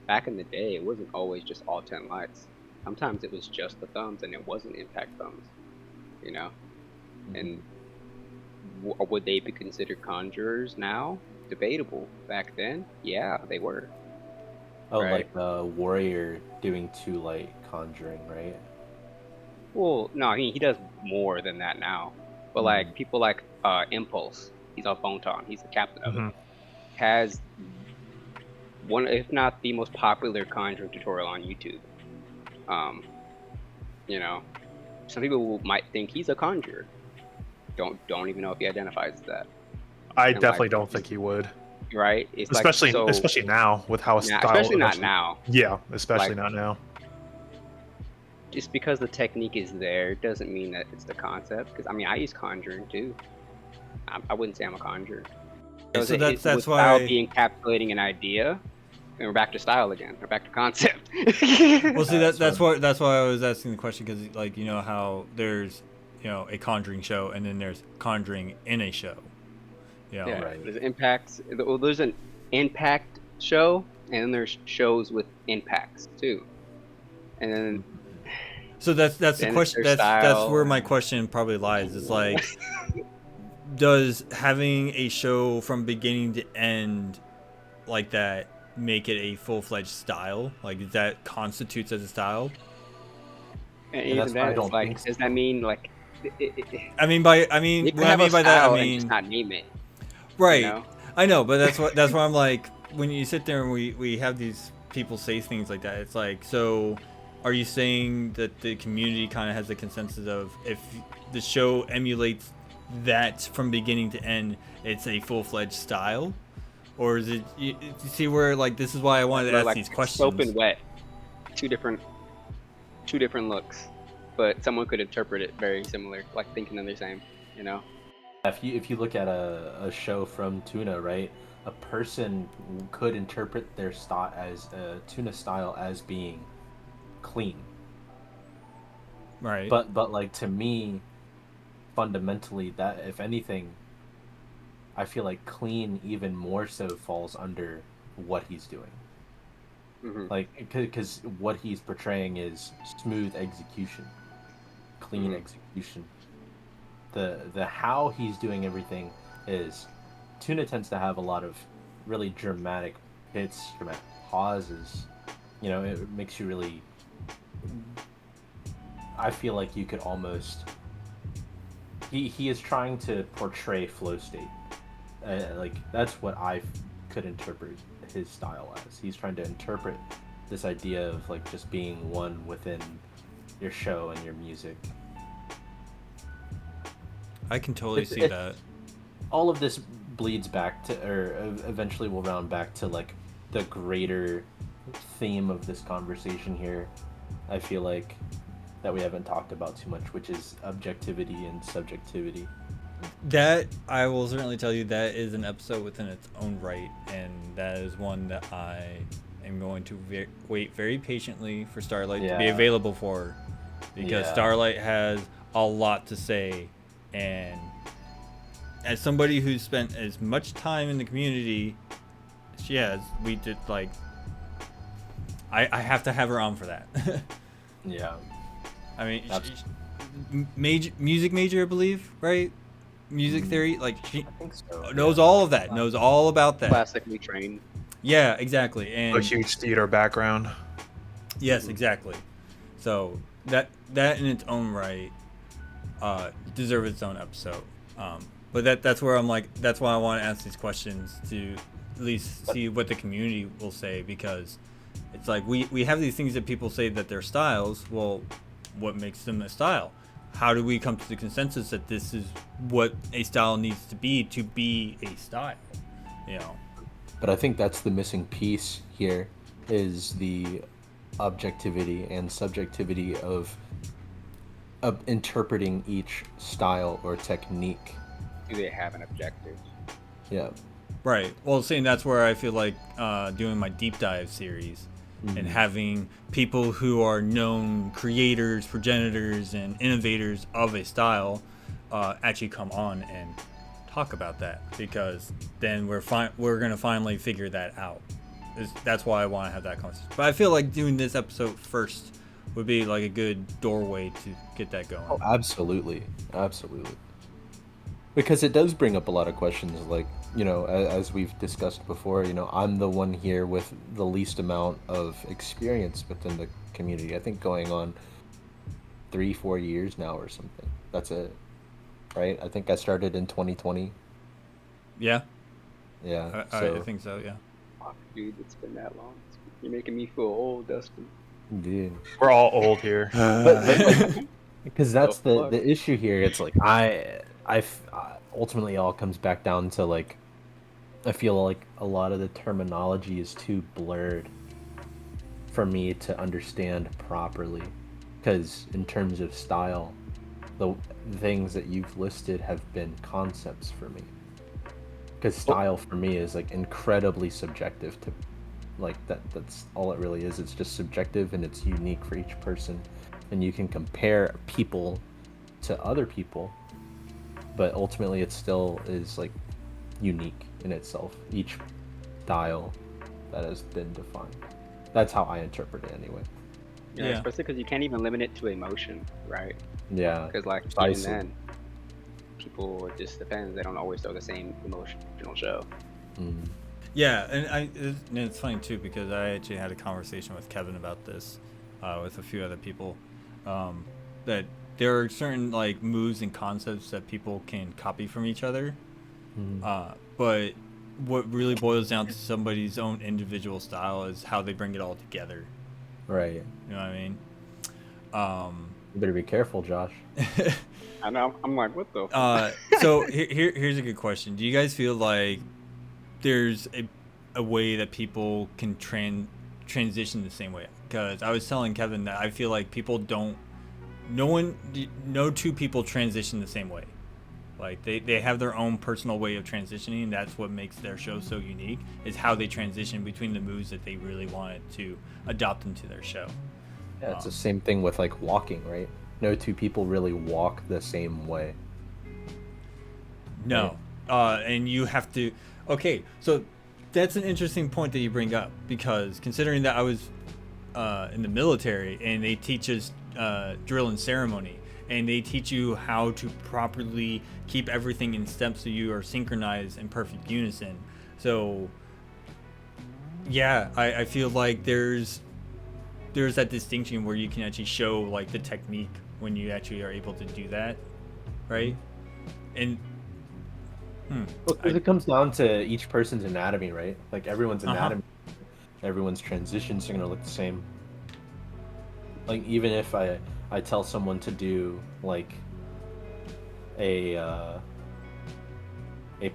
back in the day, it wasn't always just all 10 lights. Sometimes it was just the thumbs, and it wasn't impact thumbs, you know. And would they be considered conjurers now? Debatable. Back then, yeah, they were. Oh, right? like the warrior doing 2 light conjuring, right? Well, no, I mean he does more than that now. But like people like Impulse, he's on Photon, he's the captain of it. Has one, if not the most popular conjuring tutorial on YouTube. You know, some people might think he's a conjurer. Don't even know if he identifies as that. I And, definitely like, don't think he would. Right? It's Especially like, so, especially now with how yeah, style. especially not now. Yeah, especially Like, not now. Just because the technique is there doesn't mean that it's the concept. Because I mean, I use conjuring too. I wouldn't say I'm a conjurer. So that's with why style being encapsulating an idea, and we're back to style again. We're back to concept. Well, see, that's why I was asking the question, because like, you know how there's, you know, a conjuring show and then there's conjuring in a show. You know, Yeah, right. there's impacts. Well, there's an impact show, and then there's shows with impacts too. And then so that's the then question. their That's style. where my question probably lies. It's like, does having a show from beginning to end like that make it a full-fledged style? Like, is that constitutes as a style? And And even that's why I then, it's don't like, think does so. that mean like I mean, you what can I mean have by a that, style I and mean, just not name it? right. You know? I know, but that's why I'm like, when you sit there and we have these people say things like that, it's like, so are you saying that the community kind of has a consensus of, if the show emulates that from beginning to end, it's a full-fledged style? Or is it, you see where, like, this is why I wanted to ask like these questions. Soap and Wet, two different looks, but someone could interpret it very similar, like thinking they're the same, you know? If you look at a show from Tuna, right, a person could interpret their style as Tuna style as being clean. Right. But like, to me, fundamentally, that, if anything, I feel like clean even more so falls under what he's doing. Like, because what he's portraying is smooth execution, clean execution. The how he's doing everything is, Tuna tends to have a lot of really dramatic hits, dramatic pauses. You know, it makes you really, I feel like you could almost, he is trying to portray flow state. Like, that's what I could interpret his style as. He's trying to interpret this idea of like just being one within your show and your music. I can totally see that. All of this bleeds back to, or eventually will round back to, like, the greater theme of this conversation here. I feel like that we haven't talked about too much, which is objectivity and subjectivity. That, I will certainly tell you, that is an episode within its own right, and that is one that I am going to wait very patiently for Starlight to be Yeah. available for her, because Yeah. Starlight has a lot to say, and as somebody who's spent as much time in the community she has, we did like I have to have her on for that. Yeah. I mean, That's- music major, I believe, right? Music theory, like she I think so. knows all of that, knows all about that. Classically trained. Yeah, exactly. A And huge theater background. yes, exactly. So that in its own right deserves its own episode. But that's where I'm like, that's why I want to ask these questions, to at least see what the community will say, because it's like we have these things that people say that they're styles. Well, what makes them a style? How do we come to the consensus that this is what a style needs to be a style? You know. But I think that's the missing piece here, is the objectivity and subjectivity of interpreting each style or technique. Do they have an objective? Yeah. Right. Well, seeing that's where I feel like doing my deep dive series and having people who are known creators, progenitors, and innovators of a style actually come on and talk about that, because then we're gonna finally figure that out. That's why I want to have that conversation. But I feel like doing this episode first would be like a good doorway to get that going. Oh, absolutely. Absolutely. Because it does bring up a lot of questions, like, you know, as we've discussed before, you know, I'm the one here with the least amount of experience within the community. I think going on 3-4 years now or something. That's it. Right? I think I started in 2020. Yeah, Yeah. I think so. Yeah. Fuck, dude, it's been that long. You're making me feel old, Dustin. Dude. We're all old here. Because that's The fuck? the issue here. It's like I ultimately it all comes back down to, like, I feel like a lot of the terminology is too blurred for me to understand properly. Because in terms of style, the things that you've listed have been concepts for me. Because style for me is like incredibly subjective to, like, that's all it really is. It's just subjective and it's unique for each person. And you can compare people to other people, but ultimately it still is like unique in itself, each style that has been defined. That's how I interpret it anyway. Yeah, Yeah. especially because you can't even limit it to emotion, right? Yeah. Because like even Precisely. then, people, it just depends. They don't always throw the same emotional show. Mm. Yeah, and it's funny too, because I actually had a conversation with Kevin about this, with a few other people, that there are certain like moves and concepts that people can copy from each other, but what really boils down to somebody's own individual style is how they bring it all together. Right. You know what I mean? You better be careful, Josh. I know. I'm like, what the? Fuck? So here's a good question. Do you guys feel like there's a way that people can transition the same way? Because I was telling Kevin that I feel like no two people transition the same way. Like they have their own personal way of transitioning, and that's what makes their show so unique, is how they transition between the moves that they really wanted to adopt into their show. Yeah, it's the same thing with like walking, right? No two people really walk the same way. No. And you have to... Okay, so that's an interesting point that you bring up, because considering that I was in the military and they teach us drill and ceremony, and they teach you how to properly keep everything in step so you are synchronized in perfect unison. So, yeah, I feel like there's that distinction where you can actually show like the technique when you actually are able to do that, right? And Because it comes down to each person's anatomy, right? Like everyone's anatomy, everyone's transitions are gonna look the same. Like even if I tell someone to do like a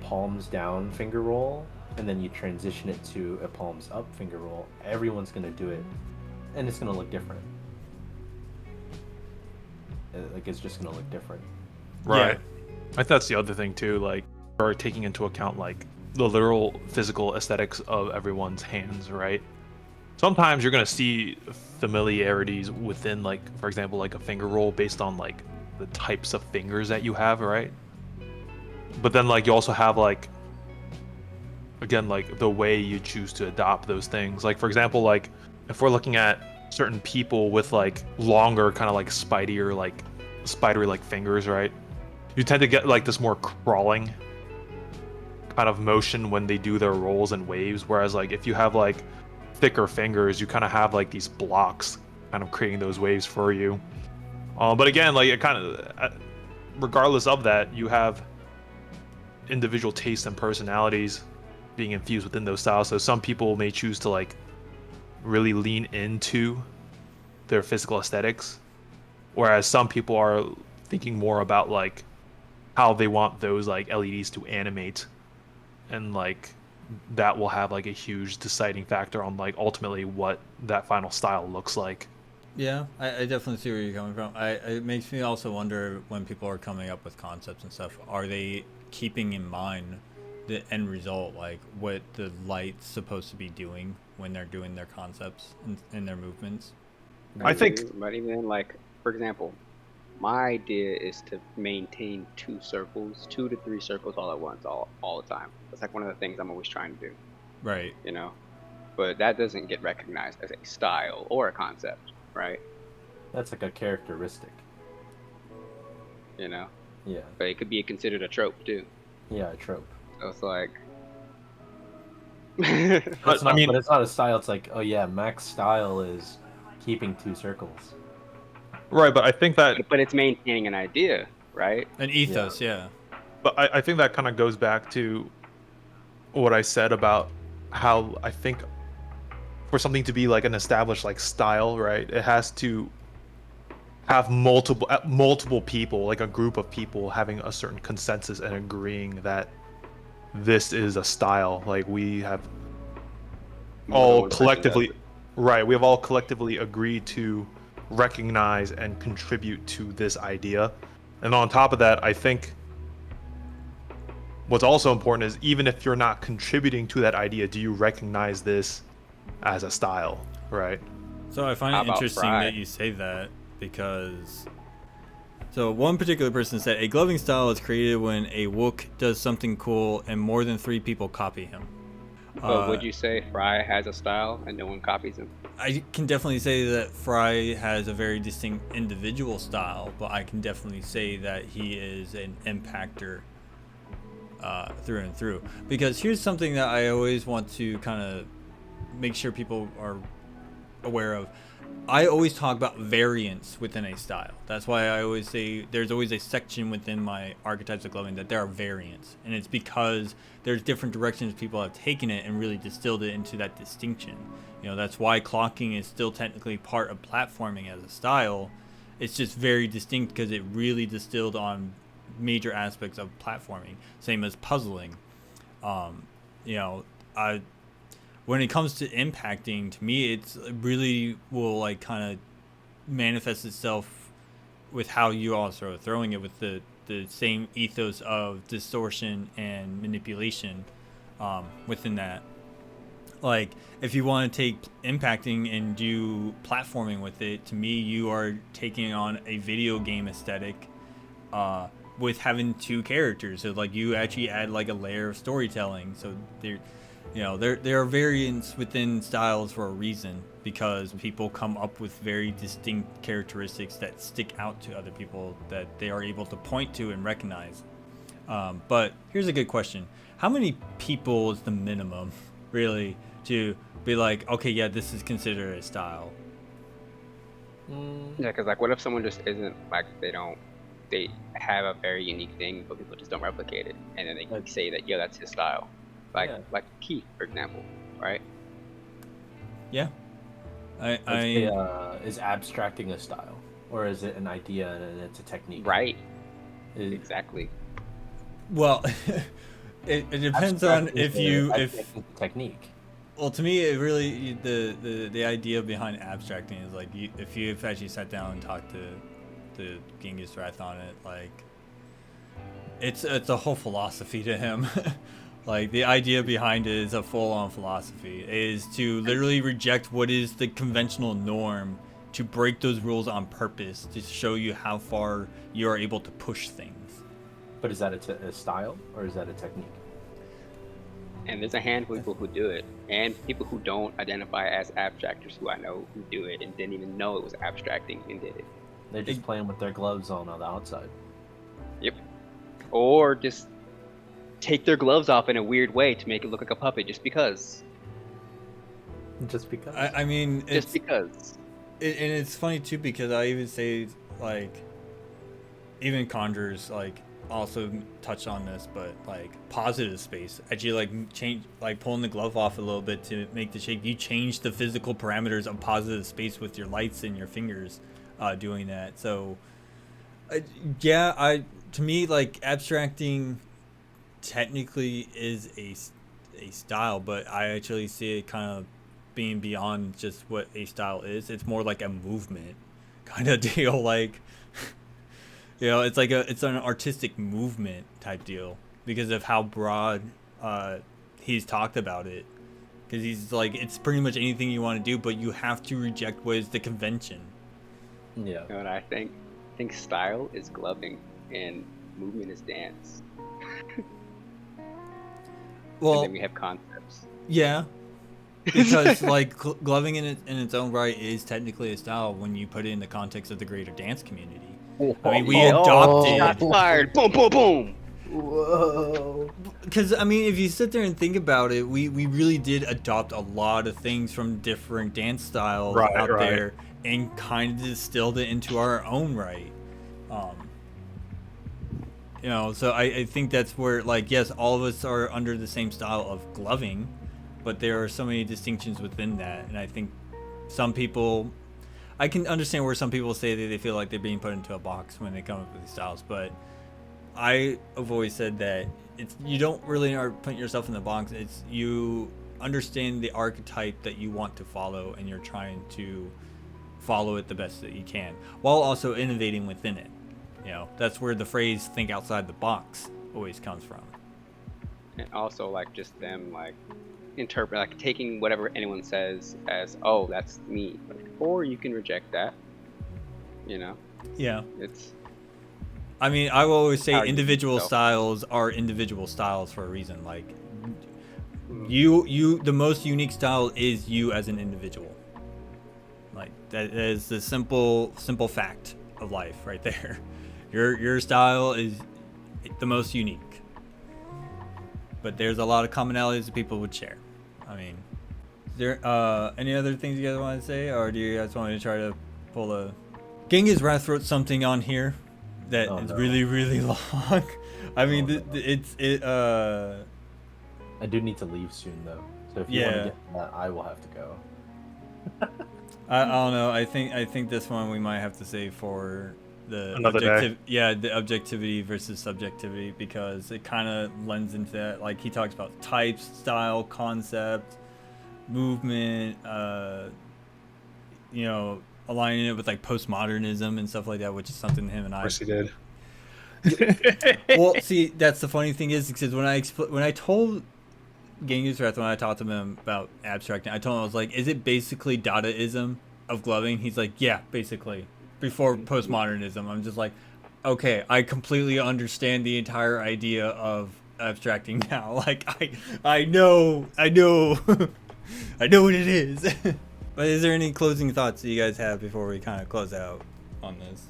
palms down finger roll, and then you transition it to a palms up finger roll, everyone's gonna do it, and it's gonna look different. Like it's just gonna look different. Right. I think that's the other thing too, like, are taking into account like the literal physical aesthetics of everyone's hands, right? sometimes you're gonna see familiarities within, like, for example, like a finger roll based on like the types of fingers that you have, right? But then like you also have like, again, like the way you choose to adopt those things. Like for example, like if we're looking at certain people with like longer kind of like spidery like fingers, right? You tend to get like this more crawling kind of motion when they do their rolls and waves, whereas like if you have like thicker fingers, you kind of have like these blocks kind of creating those waves for you. But again, like it kind of, regardless of that, you have individual tastes and personalities being infused within those styles. So some people may choose to like really lean into their physical aesthetics, whereas some people are thinking more about like how they want those like LEDs to animate, and like that will have like a huge deciding factor on like ultimately what that final style looks like. Yeah, I definitely see where you're coming from. It makes me also wonder when people are coming up with concepts and stuff, are they keeping in mind the end result, like what the light's supposed to be doing when they're doing their concepts and their movements? I think, but even like, for example, my idea is to maintain 2 to 3 circles all at once, all the time. That's like one of the things I'm always trying to do, Right. you know. But that doesn't get recognized as a style or a concept, right? That's like a characteristic. You know. Yeah. But it could be considered a trope too. Yeah, a trope. So it's like. But it's not a style. It's like, oh yeah, Mac's style is keeping 2 circles. right, but I think that, But it's maintaining an idea, right? An ethos, yeah. but I think that kind of goes back to what I said about how I think for something to be like an established like style, right, it has to have multiple people, like a group of people having a certain consensus and agreeing that this is a style. Like we have all collectively, right, we have all collectively agreed to recognize and contribute to this idea. And on top of that, I think what's also important is, even if you're not contributing to that idea, do you recognize this as a style, right? So I find How it about interesting Fry? that you say that, because so one particular person said a gloving style is created when a wook does something cool and more than 3 people copy him. But would you say Fry has a style and no one copies him? I can definitely say that Fry has a very distinct individual style, but I can definitely say that he is an impactor through and through. Because here's something that I always want to kind of make sure people are aware of. I always talk about variance within a style. That's why I always say there's always a section within my archetypes of clothing that there are variants. And it's because there's different directions people have taken it and really distilled it into that distinction. You know, that's why clocking is still technically part of platforming as a style. It's just very distinct because it really distilled on major aspects of platforming. Same as puzzling. You know, when it comes to impacting, to me, it really will like kind of manifest itself with how you also are throwing it, with the same ethos of distortion and manipulation within that. Like, if you want to take impacting and do platforming with it, to me, you are taking on a video game aesthetic with having 2 characters. So like you actually add like a layer of storytelling. So there are variants within styles for a reason, because people come up with very distinct characteristics that stick out to other people that they are able to point to and recognize. But here's a good question. How many people is the minimum, really, to be like, okay, yeah, this is considered a style? Yeah, because like, what if someone just isn't like, they have a very unique thing, but people just don't replicate it, and then they can say that, yeah, that's his style. Like Keith, for example, right? Yeah. Is abstracting a style, or is it an idea and it's a technique? Right. Exactly. Well, it depends on if technique. Well, to me, it really the idea behind abstracting is like, if you've actually sat down and talked to Genghis Wrath on it, like it's a whole philosophy to him. Like the idea behind it is a full-on philosophy. It is to literally reject what is the conventional norm, to break those rules on purpose to show you how far you are able to push things. But is that a style or is that a technique? And there's a handful of people who do it, and people who don't identify as abstractors who I know who do it and didn't even know it was abstracting and did it. They're just playing with their gloves on the outside. Yep. Or just take their gloves off in a weird way to make it look like a puppet just because. Just because. I mean, Just it's, because. and it's funny too because I even say like, even conjurers like also touch on this, but like positive space actually like change, like pulling the glove off a little bit to make the shape. You change the physical parameters of positive space with your lights and your fingers, doing that. So, to me like abstracting technically is a style, but I actually see it kind of being beyond just what a style is. It's more like a movement kind of deal. Like, you know, it's an artistic movement type deal because of how broad he's talked about it. Because he's like, it's pretty much anything you want to do, but you have to reject what is the convention. Yeah. You know what I think? I think style is gloving and movement is dance. Well, and then we have concepts. yeah, because like gloving in its own right is technically a style when you put it in the context of the greater dance community. I mean, we adopted. Shots fired! Boom, boom, boom! Whoa. Because I mean, if you sit there and think about it, we really did adopt a lot of things from different dance styles out there and kind of distilled it into our own right. You know, so I think that's where, like, yes, all of us are under the same style of gloving, but there are so many distinctions within that, and I think some people, I can understand where some people say that they feel like they're being put into a box when they come up with these styles, but I have always said that it's, you don't really are putting yourself in the box. It's you understand the archetype that you want to follow, and you're trying to follow it the best that you can, while also innovating within it. You know, that's where the phrase "think outside the box" always comes from. And also, like, just them, like, interpret, like, taking whatever anyone says as, oh, that's me. Or you can reject that. You know? Yeah. It's. I mean, I will always say How you individual feel. styles are individual styles for a reason. Like, you, the most unique style is you as an individual. Like, that is the simple fact of life right there. Your style is the most unique. But there's a lot of commonalities that people would share. I mean, is there any other things you guys want to say, or do you guys want me to try to pull a? Genghis Wrath wrote something on here that is really, really long. I mean, I do need to leave soon though, so if you want to get that, I will have to go. I don't know. I think this one we might have to save for the Another day. the objectivity versus subjectivity, because it kind of lends into that. Like, he talks about types, style, concept, movement, you know, aligning it with like postmodernism and stuff like that, which is something him and I. Of course he did. Well, see, that's the funny thing is, because when I told Genghis Wrath, when I talked to him about abstracting, I told him, I was like, is it basically Dadaism of gloving? He's like, yeah, basically. Before postmodernism. I'm just like, okay, I completely understand the entire idea of abstracting now. Like, I know I know what it is. But is there any closing thoughts that you guys have before we kind of close out on this?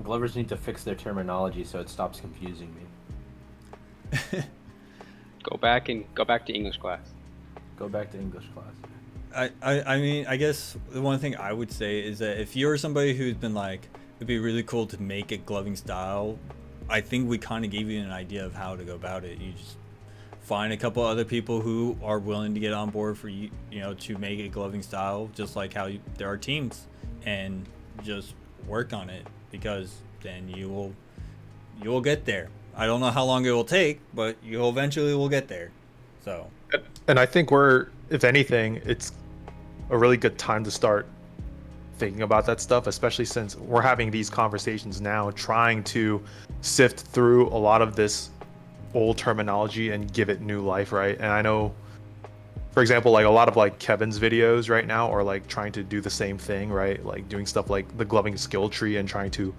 Glovers need to fix their terminology so it stops confusing me. Go back to English class. Go back to English class. I mean, I guess the one thing I would say is that if you're somebody who's been like, it'd be really cool to make a gloving style, I think we kind of gave you an idea of how to go about it. You just find a couple other people who are willing to get on board for you, you know, to make a gloving style, just like how there are teams, and just work on it, because then you will get there. I don't know how long it will take, but you eventually will get there. So. And I think if anything, it's a really good time to start thinking about that stuff, especially since we're having these conversations now, trying to sift through a lot of this old terminology and give it new life, right? And I know, for example, like a lot of like Kevin's videos right now are like trying to do the same thing, right? Like doing stuff like the gloving skill tree and trying to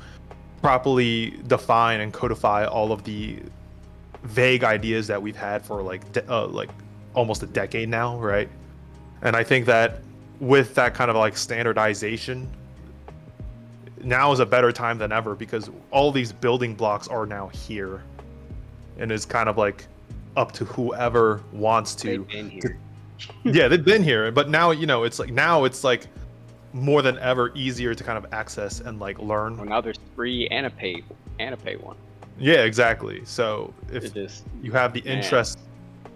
properly define and codify all of the vague ideas that we've had for like almost a decade now, right? And I think that with that kind of like standardization, now is a better time than ever because all these building blocks are now here, and it's kind of like up to whoever wants to. They've been here. Yeah, they've been here, but now it's like more than ever easier to kind of access and like learn. Well, now there's free and a pay one. Yeah, exactly. So if Just, you have the interest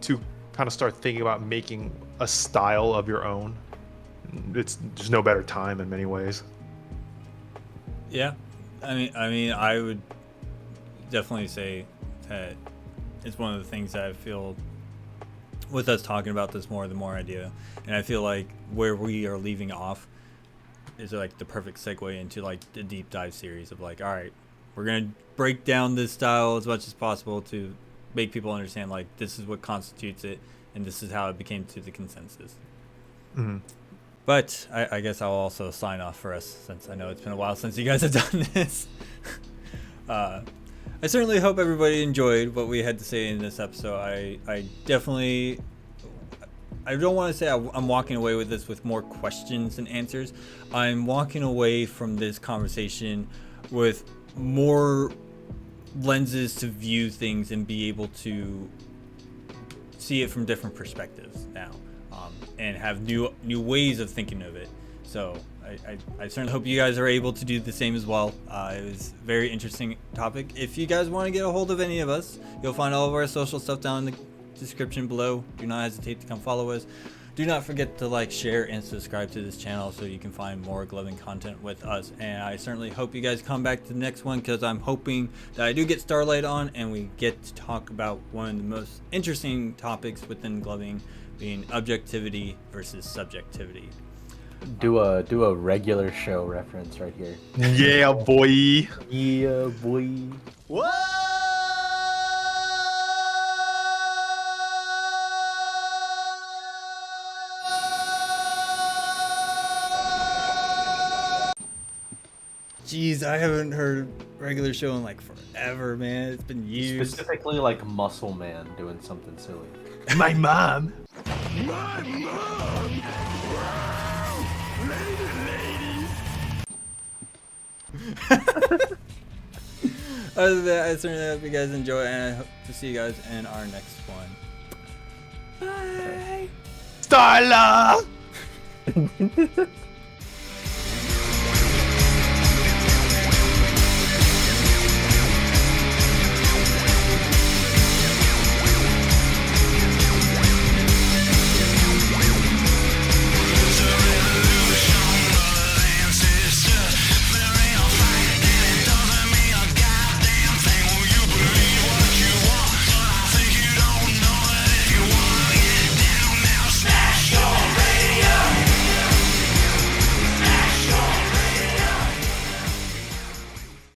to kind of start thinking about making a style of your own, it's there's no better time in many ways. Yeah, I mean, I would definitely say that it's one of the things that I feel with us talking about this more, the more I do, and I feel like where we are leaving off is like the perfect segue into like the deep dive series of like, all right, we're gonna break down this style as much as possible to make people understand like this is what constitutes it, and this is how it became to the consensus. Mm-hmm. But I guess I'll also sign off for us since I know it's been a while since you guys have done this. I certainly hope everybody enjoyed what we had to say in this episode. I definitely, I don't want to say I'm walking away with this with more questions than answers. I'm walking away from this conversation with more lenses to view things and be able to see it from different perspectives now, and have new ways of thinking of it. So I certainly hope you guys are able to do the same as well. It was a very interesting topic. If you guys want to get a hold of any of us, you'll find all of our social stuff down in the description below. Do not hesitate to come follow us. Do not forget to like, share, and subscribe to this channel so you can find more gloving content with us. And I certainly hope you guys come back to the next one, because I'm hoping that I do get Starlight on and we get to talk about one of the most interesting topics within gloving, being objectivity versus subjectivity. Do a regular show reference right here. Yeah, boy. Yeah, boy. Jeez, I haven't heard regular show in like forever, man. It's been years. Specifically like Muscle Man doing something silly. My mom. My mom! Other than that, I certainly hope you guys enjoy, and I hope to see you guys in our next one. Bye! Starla!